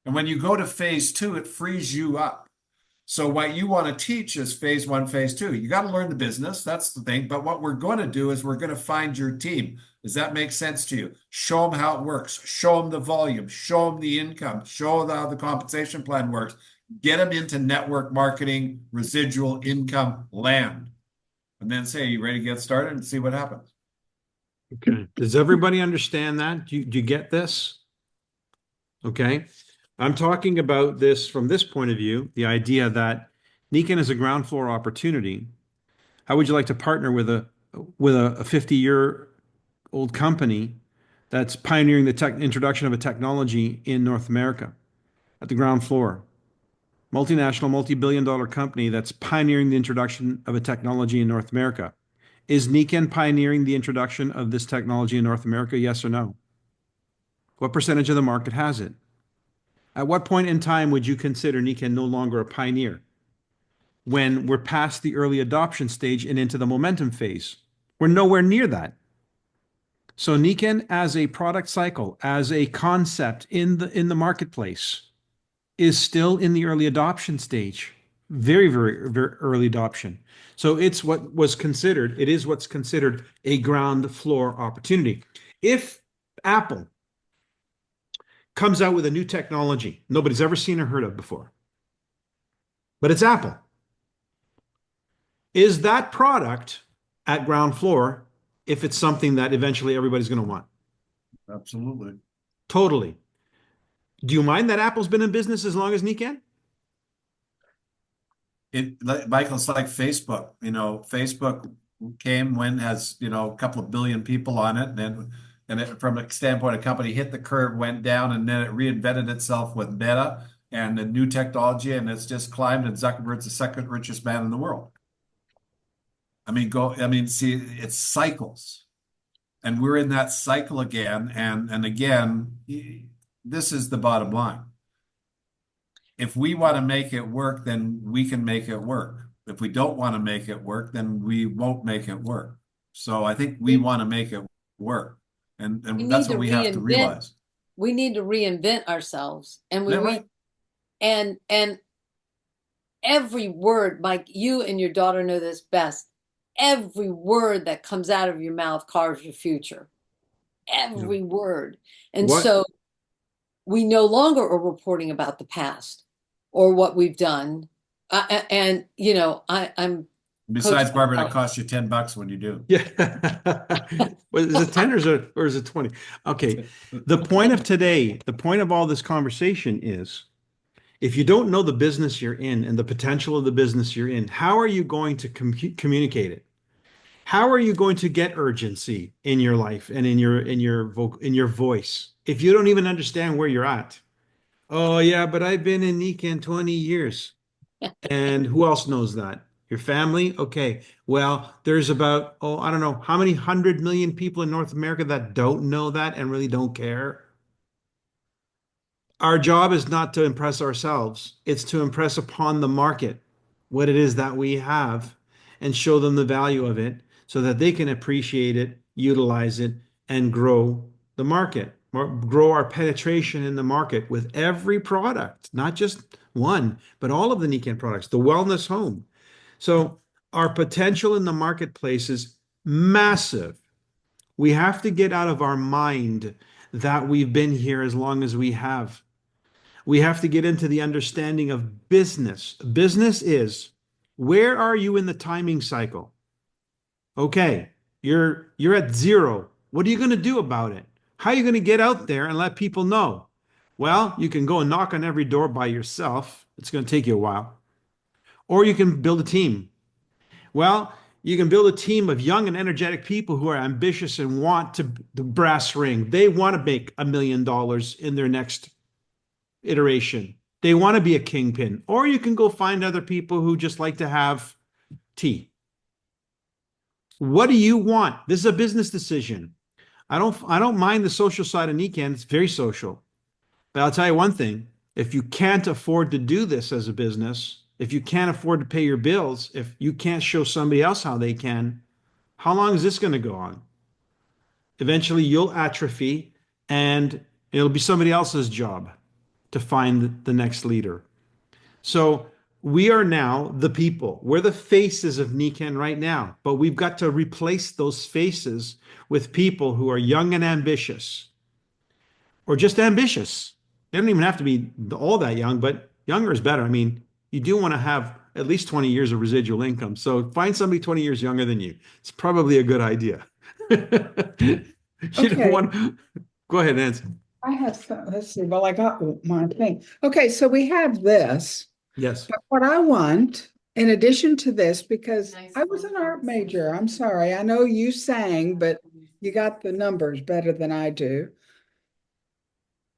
And when you go to phase 2, it frees you up. So what you want to teach is phase 1, phase 2. You got to learn the business. That's the thing. But what we're going to do is we're going to find your team. Does that make sense to you? Show them how it works. Show them the volume. Show them the income. Show them how the compensation plan works. Get them into network marketing, residual income land. And then say, are you ready to get started and see what happens? Okay. Does everybody understand that? Do you get this? Okay. I'm talking about this from this point of view, the idea that Nikken is a ground floor opportunity. How would you like to partner with a 50-year-old company that's pioneering the introduction of a technology in North America? at the ground floor. Multinational, multi-billion dollar company that's pioneering the introduction of a technology in North America. Is Nikken pioneering the introduction of this technology in North America? Yes or no? What percentage of the market has it? At what point in time would you consider Nikken no longer a pioneer? When we're past the early adoption stage and into the momentum phase. We're nowhere near that. So Nikken as a product cycle, as a concept in the marketplace, is still in the early adoption stage. Very, very, very early adoption. So it's what was considered, it is what's considered a ground floor opportunity. If Apple comes out with a new technology nobody's ever seen or heard of before, but it's Apple, is that product at ground floor if it's something that eventually everybody's going to want? Absolutely. Totally. Do you mind that Apple's been in business as long as Nikken? Michael, it's like Facebook. Facebook came when has a couple of billion people on it, and from a standpoint, a company hit the curve, went down, and then it reinvented itself with Meta and the new technology, and it's just climbed. And Zuckerberg's the second richest man in the world. See, it's cycles, and we're in that cycle again, and again, this is the bottom line. If we want to make it work, then we can make it work. If we don't want to make it work, then we won't make it work. So I think we want to make it work. And We that's need what to we have to reinvent. realize. We need to reinvent ourselves, and Is that right? and every word, Mike, you and your daughter know this best. Every word that comes out of your mouth carves your future. Every word. And What? so we no longer are reporting about the past or what we've done. I'm Besides, Coach Barbara, it Michelle. costs you $10 when you do. Yeah. Well, is it 10 or is it 20? Okay. The point of today, the point of all this conversation is if you don't know the business you're in and the potential of the business you're in, how are you going to communicate it? How are you going to get urgency in your life and in your voice if you don't even understand where you're at? Oh yeah, but I've been in Nikken 20 years. And who else knows that? Your family? Okay. Well, there's about, oh, I don't know, how many 100 million people in North America that don't know that and really don't care? Our job is not to impress ourselves, it's to impress upon the market what it is that we have and show them the value of it so that they can appreciate it, utilize it, and grow the market, or grow our penetration in the market with every product, not just one, but all of the Nikken products, the wellness home. So our potential in the marketplace is massive. We have to get out of our mind that we've been here as long as we have. We have to get into the understanding of business. Business is where are you in the timing cycle? Okay, you're at zero. What are you going to do about it? How are you going to get out there and let people know? Well, you can go and knock on every door by yourself. It's going to take you a while. Or you can build a team. Well, you can build a team of young and energetic people who are ambitious and want to the brass ring. They want to make $1 million in their next iteration. They want to be a kingpin. Or you can go find other people who just like to have tea. What do you want? This is a business decision. I don't mind the social side of Nikken. It's very social. But I'll tell you one thing, if you can't afford to do this as a business, if you can't afford to pay your bills, if you can't show somebody else how they can, how long is this going to go on? Eventually you'll atrophy and it'll be somebody else's job to find the next leader. So we are now the people. We're the faces of Nikken right now, but we've got to replace those faces with people who are young and ambitious, or just ambitious. They don't even have to be all that young, but younger is better. I mean, you do want to have at least 20 years of residual income. So find somebody 20 years younger than you. It's probably a good idea. You don't Okay, want go ahead, Nancy. I have some, let's see, well, I got my thing. Okay, so we have this, Yes. but what I want, in addition to this, because Nice. I was an art major, I'm sorry, I know you sang, but you got the numbers better than I do.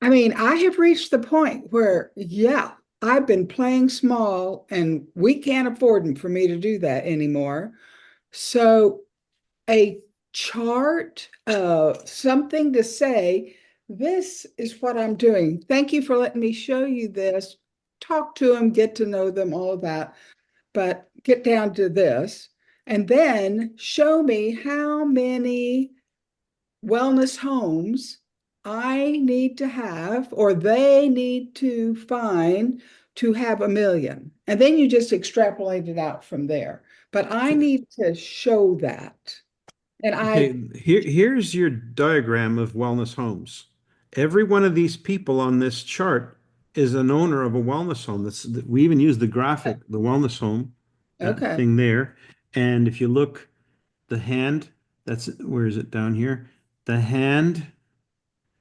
I mean, I have reached the point where, yeah, I've been playing small and we can't afford for me to do that anymore. So a chart, something to say, this is what I'm doing. Thank you for letting me show you this. Talk to them, get to know them, all of that, but get down to this. And then show me how many wellness homes I need to have, or they need to find to have 1 million. And then you just extrapolate it out from there. But I need to show that. And I, Okay, here's your diagram of wellness homes. Every one of these people on this chart is an owner of a wellness home. We even use the graphic, the wellness home, that okay, thing there. And if you look, the hand, where is it down here? The hand,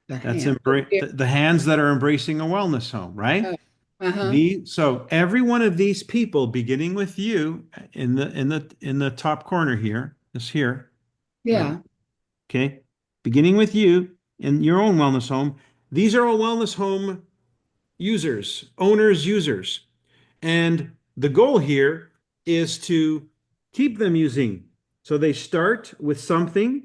the that's hand. the hands that are embracing a wellness home, right? Oh, uh-huh. So every one of these people, beginning with you in the top corner here, this here, right? Yeah. Okay. Beginning with you in your own wellness home. These are all wellness home users, owners, users. And the goal here is to keep them using. So they start with something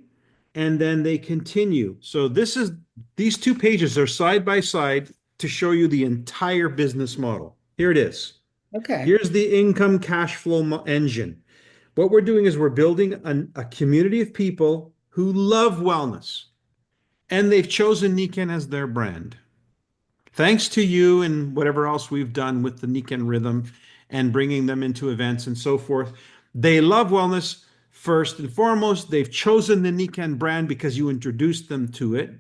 and then they continue. So these 2 pages are side by side to show you the entire business model. Here it is. Okay. Here's the income cash flow engine. What we're doing is we're building a community of people who love wellness and they've chosen Nikken as their brand. Thanks to you and whatever else we've done with the Nikken rhythm and bringing them into events and so forth, they love wellness first and foremost. They've chosen the Nikken brand because you introduced them to it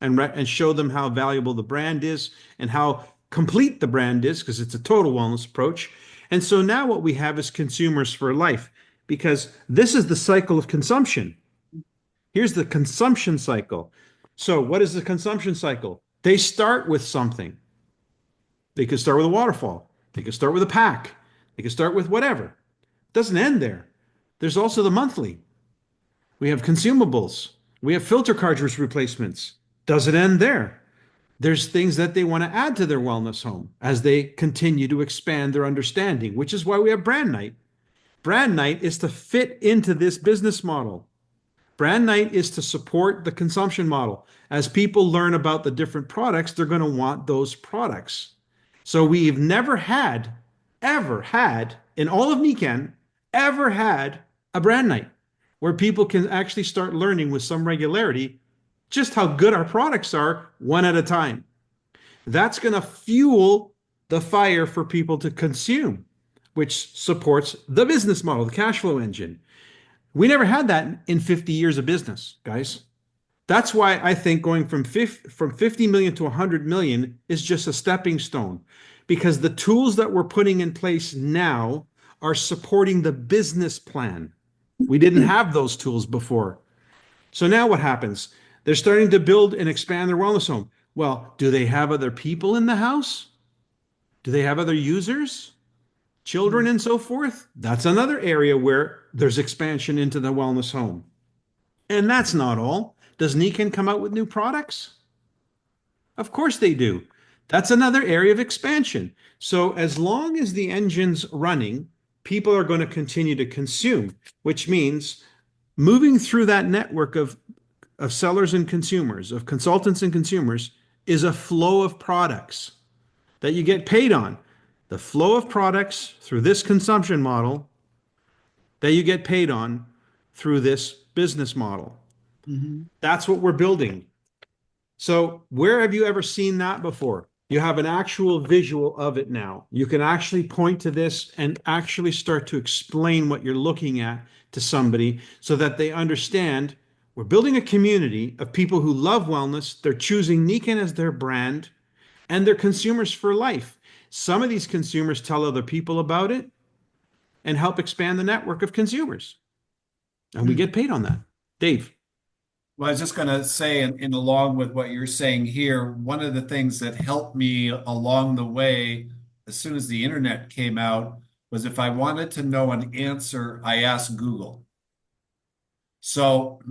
and show them how valuable the brand is and how complete the brand is because it's a total wellness approach. And so now what we have is consumers for life because this is the cycle of consumption. Here's the consumption cycle. So, what is the consumption cycle? They start with something. They could start with a waterfall. They could start with a pack. They could start with whatever. It doesn't end there. There's also the monthly. We have consumables. We have filter cartridge replacements. Does it end there? There's things that they want to add to their wellness home as they continue to expand their understanding, which is why we have brand night. Brand night is to fit into this business model. Brand night is to support the consumption model. As people learn about the different products, they're going to want those products. So we've never had, ever had, in all of Nikken, ever had a brand night where people can actually start learning with some regularity just how good our products are one at a time. That's going to fuel the fire for people to consume, which supports the business model, the cash flow engine. We never had that in 50 years of business, guys. That's why I think going from 50 million to 100 million is just a stepping stone because the tools that we're putting in place now are supporting the business plan. We didn't have those tools before. So now what happens? They're starting to build and expand their wellness home. Well, do they have other people in the house? Do they have other users? Children and so forth? That's another area where there's expansion into the wellness home. And that's not all. Does Nikken come out with new products? Of course they do. That's another area of expansion. So as long as the engine's running, people are going to continue to consume, which means moving through that network of sellers and consumers, of consultants and consumers, is a flow of products that you get paid on. The flow of products through this consumption model that you get paid on through this business model. Mhm. That's what we're building. So, where have you ever seen that before? You have an actual visual of it now. You can actually point to this and actually start to explain what you're looking at to somebody so that they understand we're building a community of people who love wellness. They're choosing Nikken as their brand and they're consumers for life. Some of these consumers tell other people about it and help expand the network of consumers. And we Mm. get paid on that. Dave. Well, I was just going to say, and along with what you're saying here, one of the things that helped me along the way, as soon as the internet came out, was if I wanted to know an answer, I asked Google. So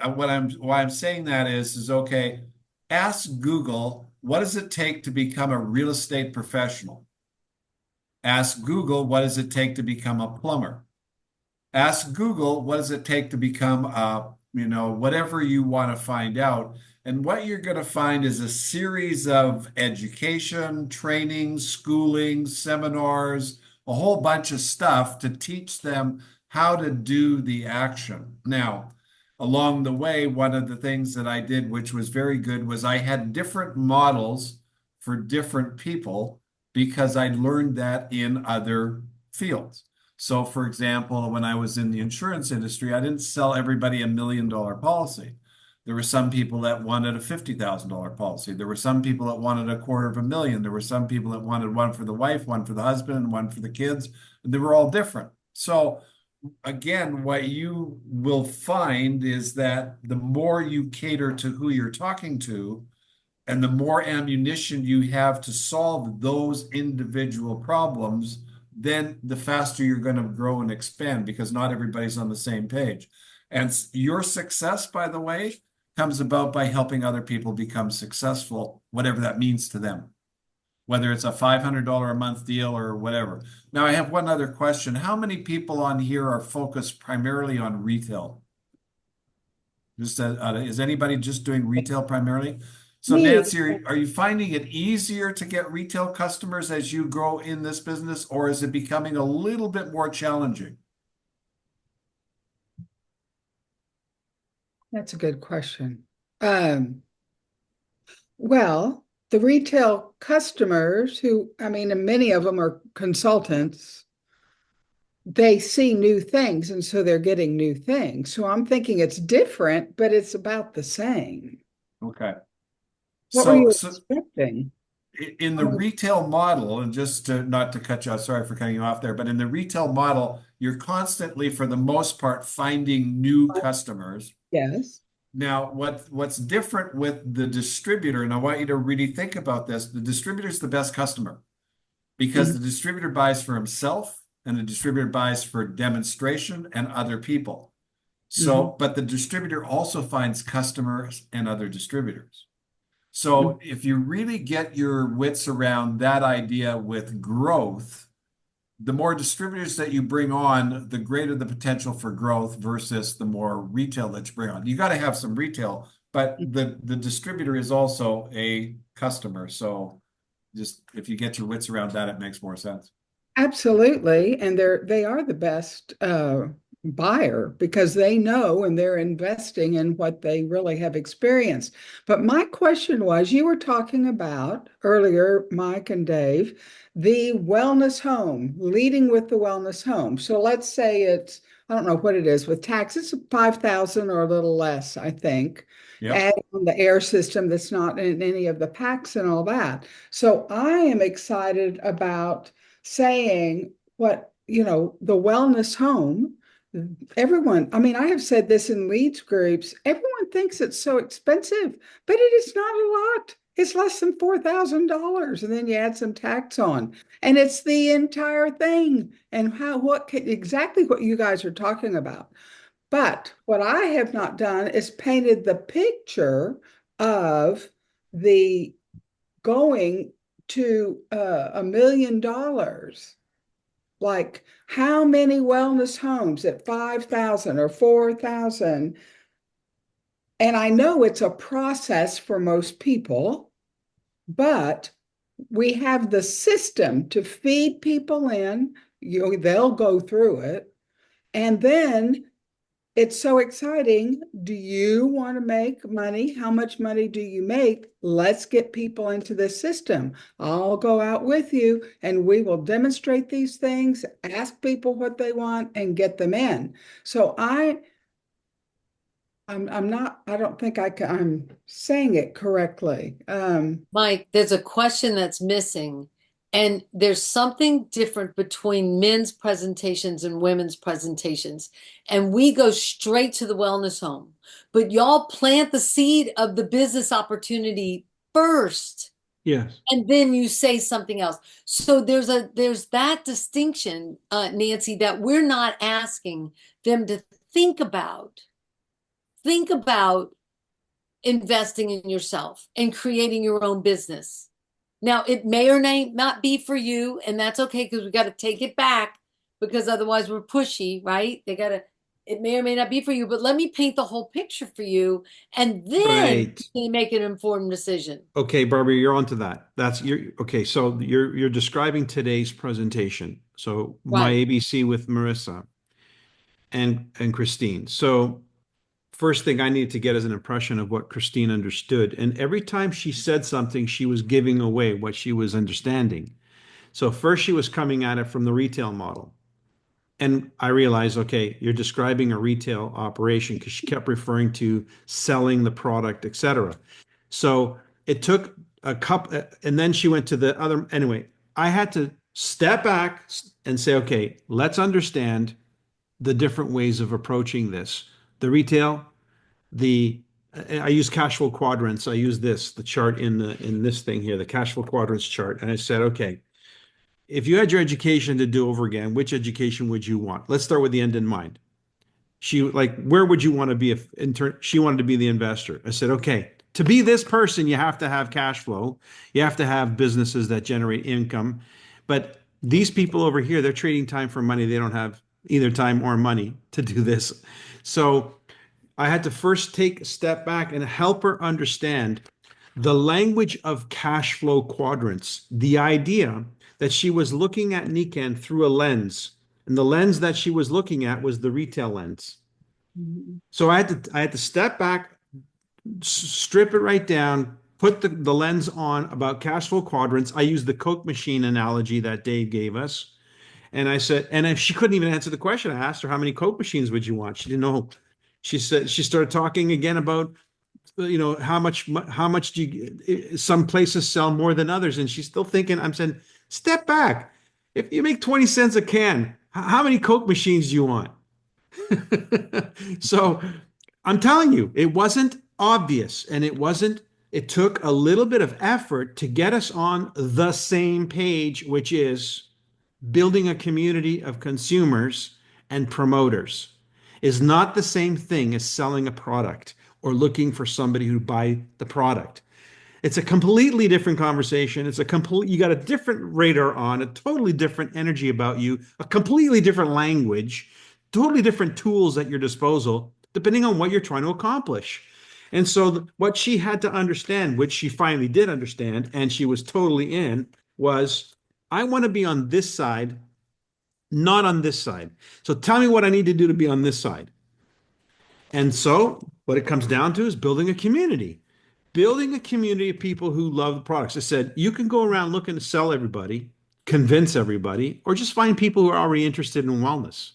why I'm saying that is okay, ask Google what does it take to become a real estate professional? Ask Google, what does it take to become a plumber? Ask Google, what does it take to become whatever you want to find out. And what you're going to find is a series of education, training, schooling, seminars, a whole bunch of stuff to teach them how to do the action. Now, along the way, one of the things that I did, which was very good, was I had different models for different people because I learned that in other fields. So, for example, when I was in the insurance industry, I didn't sell everybody $1 million policy. There were some people that wanted a $50,000 policy. There were some people that wanted $250,000. There were some people that wanted one for the wife, one for the husband, and one for the kids. They were all different. So, again, what you will find is that the more you cater to who you're talking to, and the more ammunition you have to solve those individual problems, then the faster you're going to grow and expand because not everybody's on the same page. And your success, by the way, comes about by helping other people become successful, whatever that means to them, whether it's a $500 a month deal or whatever. Now, I have one other question. How many people on here are focused primarily on retail? Is anybody just doing retail primarily? So Me. Nancy, are you finding it easier to get retail customers as you grow in this business, or is it becoming a little bit more challenging? That's a good question. Well, the retail customers and many of them are consultants, they see new things and so they're getting new things. So I'm thinking it's different, but it's about the same. Okay. What were you So expecting? in the retail model, and just to not to cut you off, sorry for cutting you off there, but in the retail model, you're constantly, for the most part, finding new customers. Yes. Now, what's different with the distributor, and I want you to really think about this, the distributor is the best customer because the distributor buys for himself and the distributor buys for demonstration and other people. So, but the distributor also finds customers and other distributors. So if you really get your wits around that idea with growth, the more distributors that you bring on, the greater the potential for growth versus the more retail that you bring on. You got to have some retail, but the distributor is also a customer. So just if you get your wits around that, it makes more sense. Absolutely. And they are the best buyer because they know and they're investing in what they really have experienced. But my question was, you were talking about earlier, Mike and Dave, the wellness home, leading with the wellness home. So let's say it's, I don't know what it is with taxes, 5,000 or a little less, I think. Yep. Adding on the air system that's not in any of the packs and all that. So I am excited about saying the wellness home, everyone, I have said this in leads groups, everyone thinks it's so expensive, but it is not a lot. It's less than $4,000. And then you add some tax on, and it's the entire thing. And exactly what you guys are talking about. But what I have not done is painted the picture of the going to $1 million. Like how many wellness homes at 5,000 or 4,000? And I know it's a process for most people, but we have the system to feed people in. They'll go through it. And then it's so exciting. Do you want to make money? How much money do you make? Let's get people into this system. I'll go out with you and we will demonstrate these things, ask people what they want, and get them in. So I don't think I'm saying it correctly. Mike, there's a question that's missing, and there's something different between men's presentations and women's presentations. And we go straight to the wellness home, but y'all plant the seed of the business opportunity first. Yes. And then you say something else. So there's that distinction, Nancy, that we're not asking them to think about investing in yourself and creating your own business. Now, it may or may not be for you, and that's okay because we got to take it back because otherwise we're pushy, right? It may or may not be for you, but let me paint the whole picture for you, and then Right. you make an informed decision. Okay, Barbara, you're onto that. That's you're okay. So you're describing today's presentation. So my Right. ABC with Marissa and Christine. So first thing I needed to get is an impression of what Christine understood. And every time she said something, she was giving away what she was understanding. So first she was coming at it from the retail model. And I realized, okay, you're describing a retail operation because she kept referring to selling the product, etc. So it took a couple, and then she went to the other. Anyway, I had to step back and say, okay, let's understand the different ways of approaching this. The retail, the I use cash flow quadrants. I use the chart in this thing here, the cash flow quadrants chart, and I said, okay, if you had your education to do over again, which education would you want? Let's start with the end in mind. She like, where would you want to be if in turn she wanted to be the investor? I said, okay, to be this person, you have to have cash flow. You have to have businesses that generate income. But these people over here, they're trading time for money. They don't have either time or money to do this. So I had to first take a step back and help her understand the language of cash flow quadrants, the idea that she was looking at Nikken through a lens, and the lens that she was looking at was the retail lens. So I had to step back, strip it right down, put the lens on about cash flow quadrants. I used the Coke machine analogy that Dave gave us. And I said, and if she couldn't even answer the question, I asked her, how many Coke machines would you want? She didn't know. She said, she started talking again about, how much do you, some places sell more than others. And she's still thinking, I'm saying, step back. If you make 20 cents a can, how many Coke machines do you want? So I'm telling you, it wasn't obvious and it took a little bit of effort to get us on the same page, which is building a community of consumers and promoters is not the same thing as selling a product or looking for somebody who buy the product. It's a completely different conversation. You got a different radar on, a totally different energy about you, a completely different language, totally different tools at your disposal, depending on what you're trying to accomplish. And so what she had to understand, which she finally did understand, and she was totally in, was I want to be on this side, not on this side. So tell me what I need to do to be on this side. And so what it comes down to is building a community. Building a community of people who love the products. I said, you can go around looking to sell everybody, convince everybody, or just find people who are already interested in wellness.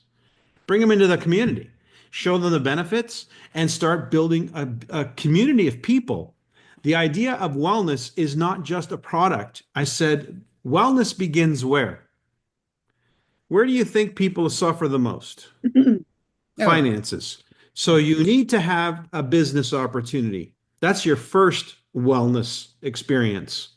Bring them into the community, show them the benefits, and start building a community of people. The idea of wellness is not just a product. I said, wellness begins where? Where do you think people suffer the most? Oh, Finances. So you need to have a business opportunity. That's your first wellness experience.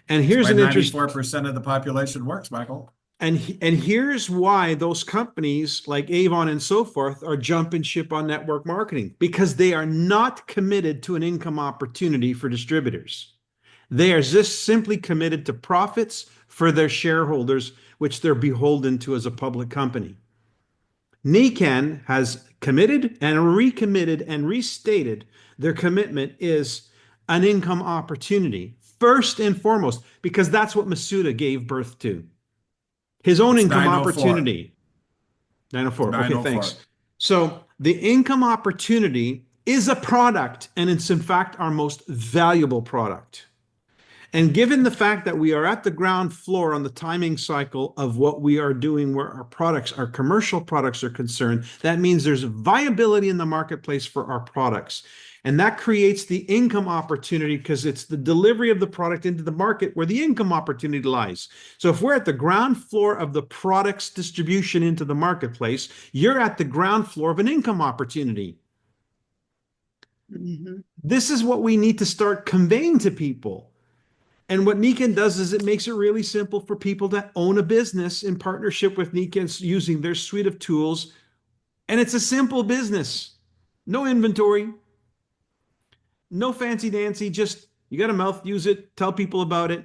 And That's here's why an interest 94% of the population works, Michael. and here's why those companies like Avon and so forth are jumping ship on network marketing because they are not committed to an income opportunity for distributors. They are just simply committed to profits for their shareholders, which they're beholden to as a public company. Nikken has committed and recommitted and restated their commitment is an income opportunity, first and foremost, because that's what Masuda gave birth to. His own It's income 904. opportunity. 904. Okay, 904. thanks. So the income opportunity is a product, and it's in fact our most valuable product. And given the fact that we are at the ground floor on the timing cycle of what we are doing where our products, our commercial products are concerned, that means there's viability in the marketplace for our products. And that creates the income opportunity because it's the delivery of the product into the market where the income opportunity lies. So if we're at the ground floor of the product's distribution into the marketplace, you're at the ground floor of an income opportunity. mhm. This is what we need to start conveying to people. And what Nikken does is it makes it really simple for people to own a business in partnership with Nikken using their suite of tools. And it's a simple business. No inventory, No fancy dancy, just you got a mouth, use it, tell people about it,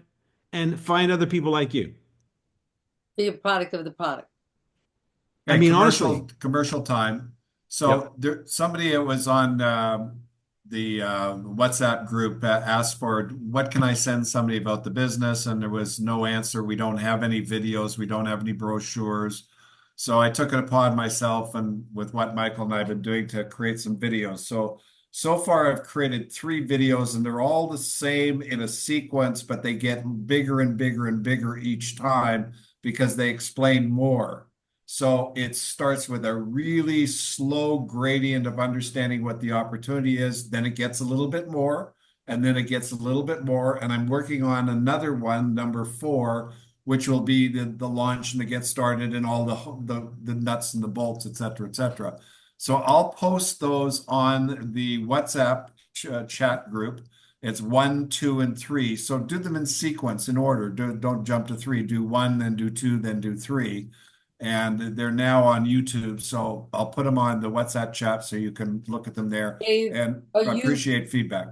and find other people like you. Be a product of the product. I Okay, mean, honestly, commercial time. yep. So there, somebody that was on the WhatsApp group asked for what can I send somebody about the business, and there was no answer. We don't have any videos, we don't have any brochures. So I took it upon myself and with what Michael and I have been doing to create some videos. So far I've created 3 videos and they're all the same in a sequence, but they get bigger and bigger and bigger each time because they explain more. So it starts with a really slow gradient of understanding what the opportunity is. Then it gets a little bit more, and then it gets a little bit more. And I'm working on another one, number 4, which will be the launch and the get started and all the nuts and the bolts, et cetera, et cetera. So I'll post those on the WhatsApp chat group. It's 1, 2, and 3. So do them in sequence, in order. Don't jump to 3. Do 1, then do 2, then do 3. And they're now on YouTube. So I'll put them on the WhatsApp chat so you can look at them there Dave, and are you appreciate feedback.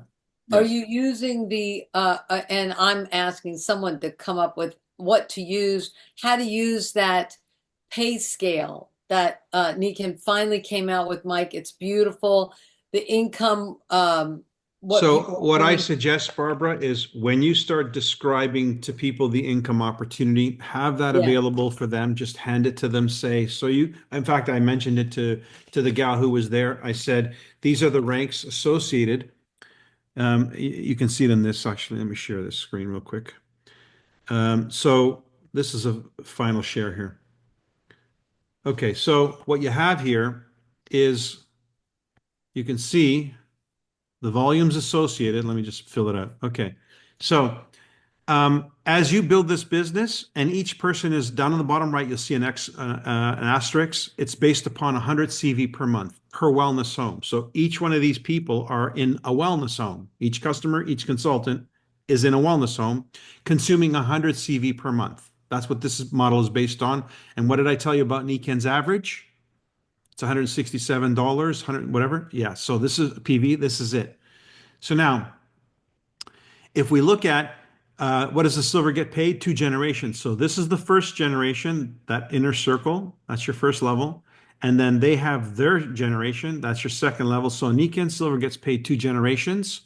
are Yes. you using the and I'm asking someone to come up with what to use, how to use that pay scale that Nikken finally came out with, Mike. It's beautiful. The income, what So people what I earn. suggest, Barbara, is when you start describing to people the income opportunity, have that Yeah. available for them. Just hand it to them. Say, so you, in fact, I mentioned it to the gal who was there. I said, these are the ranks associated. You can see it in this, actually. Let me share this screen real quick. So this is a final share here. Okay, so what you have here is you can see the volumes associated. Let me just fill it out. Okay. So as you build this business, and each person is down on the bottom right, you'll see an asterisk. It's based upon 100 CV per month per wellness home. So each one of these people are in a wellness home. Each customer, each consultant is in a wellness home, consuming 100 CV per month. That's what this model is based on. And what did I tell you about Nikken's average? It's $167, 100 whatever. Yeah. So this is PV. This is it. So now, if we look at what does the silver get paid? 2 generations. So this is the first generation, that inner circle. That's your first level. And then they have their generation. That's your second level. So Nikken silver gets paid 2 generations.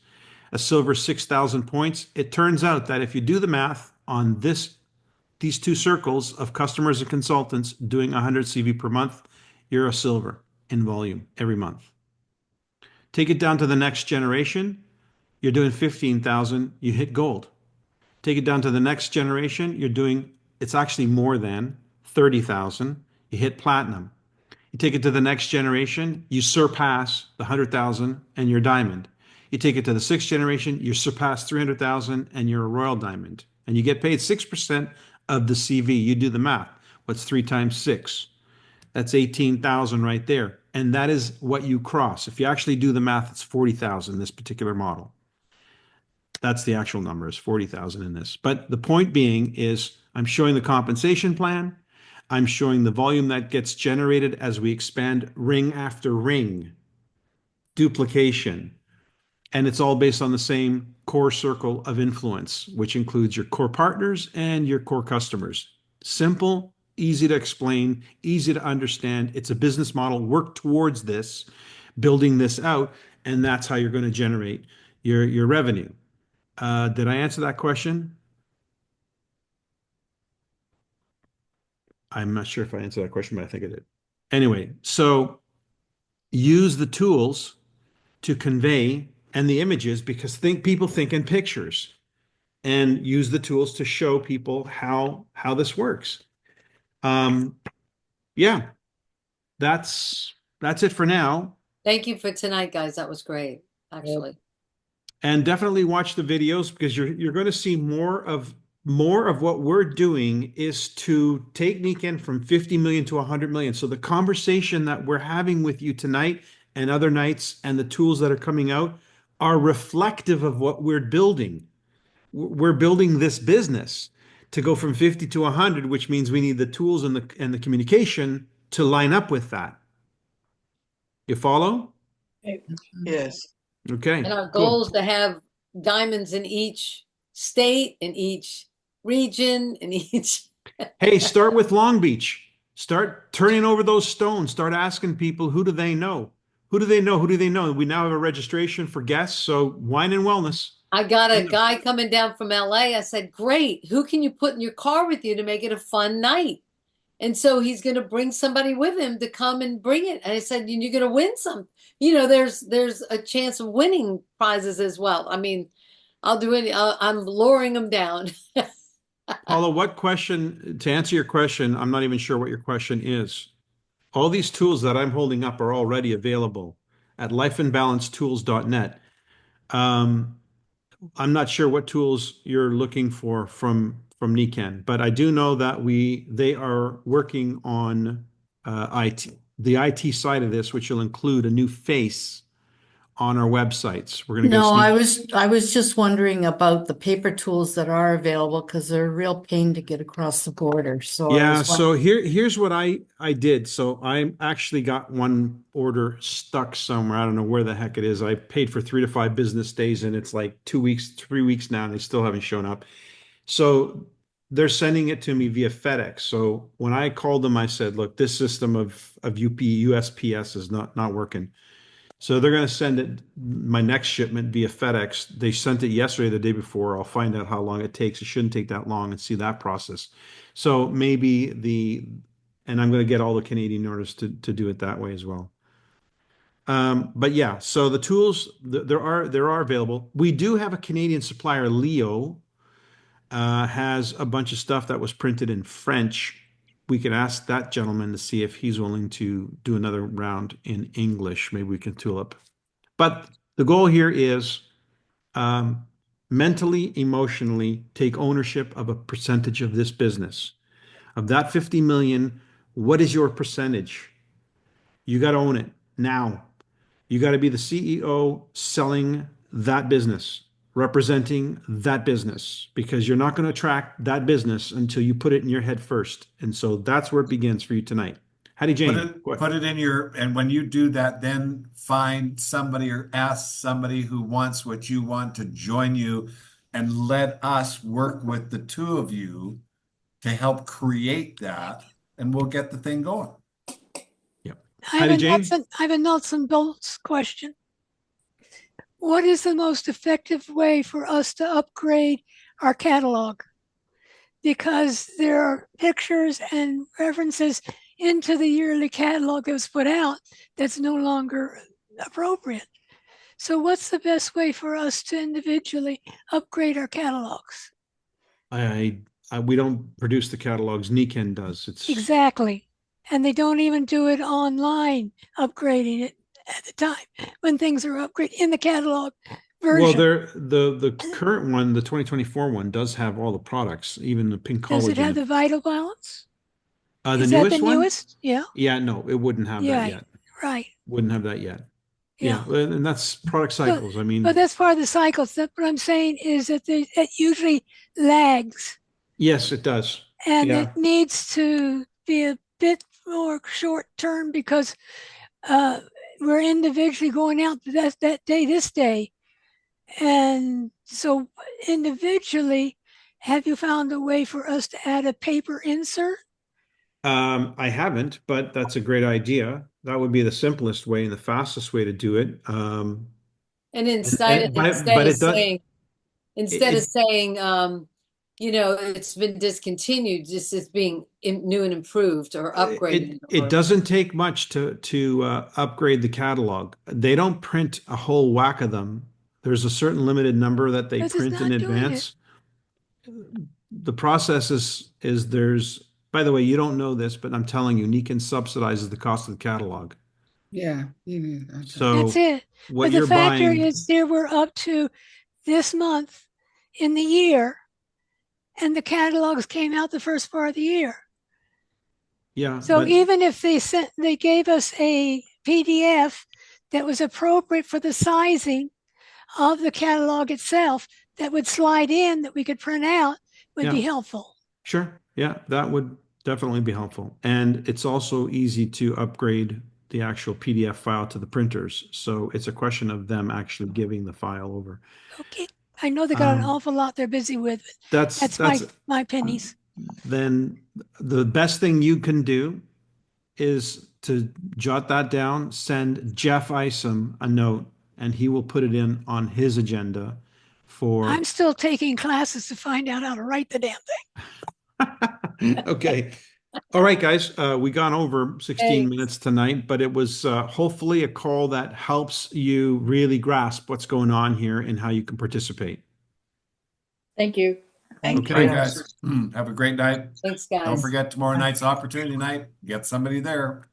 A silver 6,000 points. It turns out that if you do the math on these 2 circles of customers and consultants doing 100 CV per month, you're a silver in volume every month. Take it down to the next generation. You're doing 15,000, you hit gold. Take it down to the next generation, it's actually more than 30,000, you hit platinum. You take it to the next generation, you surpass the 100,000 and you're diamond. You take it to the 6th generation, you surpass 300,000 and you're a royal diamond. And you get paid 6% of the CV. You do the math. What's 3 times 6? That's 18,000 right there. And that is what you cross. If you actually do the math, it's 40,000 in this particular model. That's the actual number, is 40,000 in this. But the point being is I'm showing the compensation plan. I'm showing the volume that gets generated as we expand ring after ring, duplication. And it's all based on the same core circle of influence, which includes your core partners and your core customers. Simple, easy to explain, easy to understand. It's a business model. Work towards this, building this out, and that's how you're going to generate your revenue. Did I answer that question? I'm not sure if I answered that question, but I think I did. Anyway, so use the tools to convey and the images, because people think in pictures, and use the tools to show people how this works. Yeah, that's it for now. Thank you for tonight, guys. That was great, actually. And definitely watch the videos, because you're going to see more of what we're doing is to take Nikken from 50 million to 100 million. So the conversation that we're having with you tonight and other nights and the tools that are coming out are reflective of what we're building. We're building this business to go from 50 to 100, which means we need the tools and the communication to line up with that. You follow? Yes. Okay, And our cool. goal is to have diamonds in each state, in each region, in each. Hey, start with Long Beach. Start turning over those stones. Start asking people, who do they know? Who do they know? Who do they know? We now have a registration for guests. So wine and wellness. I got a Sign up. guy coming down from LA. I said, great. Who can you put in your car with you to make it a fun night? And so he's going to bring somebody with him to come and bring it. And I said, you're going to win some. There's a chance of winning prizes as well. I mean, I'll do any. I'm luring them down. Paula, what question, to answer your question, I'm not even sure what your question is. All these tools that I'm holding up are already available at lifeandbalancetools.net. Um, I'm not sure what tools you're looking for from Nikken, but I do know that they are working on the IT side of this, which will include a new face on our websites. We're going to get a No, sneak. I was just wondering about the paper tools that are available because they're a real pain to get across the border. So I Yeah, was so wondering. here's what I did. So I actually got one order stuck somewhere. I don't know where the heck it is. I paid for 3 to 5 business days, and it's like 2 weeks, 3 weeks now, and they still haven't shown up. So they're sending it to me via FedEx. So when I called them, I said, "Look, this system of USPS is not working." So they're going to send it my next shipment via FedEx. They sent it yesterday, the day before. I'll find out how long it takes. It shouldn't take that long and see that process. So maybe and I'm going to get all the Canadian orders to do it that way as well. But yeah, so the tools there are available. We do have a Canadian supplier, Leo, has a bunch of stuff that was printed in French. We could ask that gentleman to see if he's willing to do another round in English. Maybe we can tool up. But the goal here is um, mentally, emotionally take ownership of a percentage of this business. Of that 50 million, what is your percentage? You got to own it now. You got to be the CEO selling that business, representing that business, because you're not going to attract that business until you put it in your head first. And so that's where it begins for you tonight. Hattie Put Jane, it, what? put it in and when you do that, then find somebody or ask somebody who wants what you want to join you and let us work with the two of you to help create that, and we'll get the thing going. Yep. I have Hattie a Jane? I have a nuts and bolts question. What is the most effective way for us to upgrade our catalog? Because there are pictures and references into the yearly catalog that was put out that's no longer appropriate. So, what's the best way for us to individually upgrade our catalogs? I, we don't produce the catalogs. Nikken does. It's Exactly. And they don't even do it online, upgrading it at the time when things are upgraded in the catalog well, version. the current one, the 2024 one, does have all the products, even the pink Does it have collagen. the vital balance? The Is that the newest one? newest? Yeah. Yeah, no, it wouldn't have that Yeah. yet. Right. Wouldn't have that yet. Yeah. Yeah, and that's product But cycles. I but mean, that's part of the cycles. That what I'm saying is that it usually lags, yes, it does. and Yeah. it needs to be a bit more short term because uh, we're individually going out that day, this day, and so individually, have you found a way for us to add a paper insert? I haven't, but that's a great idea. That would be the simplest way and the fastest way to do it. And instead of But it does. instead of It, saying, it's been discontinued, just as being new and improved or upgraded it or doesn't take much to upgrade the catalog. They don't print a whole whack of them. There's a certain limited number that they This is print in not doing it. advance. The process is there's, by the way, you don't know this, but I'm telling you, Nikken subsidizes the cost of the catalog. Yeah, you knew. Okay. That's So it. what But the you're factor buying, is there we're up to this month in the year, and the catalogs came out the first part of the year. yeah, So but even if they gave us a PDF that was appropriate for the sizing of the catalog itself that would slide in that we could print out would yeah, be helpful. sure. Yeah, that would definitely be helpful. And it's also easy to upgrade the actual PDF file to the printers. So it's a question of them actually giving the file over. Okay. I know they got an Um, awful lot they're busy with. That's my pennies. Then the best thing you can do is to jot that down, send Jeff Isom a note, and he will put it in on his agenda for. I'm still taking classes to find out how to write the damn thing. Okay. All right, guys. We gone over 16 Thanks. minutes tonight, but it was hopefully a call that helps you really grasp what's going on here and how you can participate. Thank you. Thank Okay. you. Bye, guys. Have a great night. Thanks, Don't guys. forget tomorrow night's opportunity night. Get somebody there.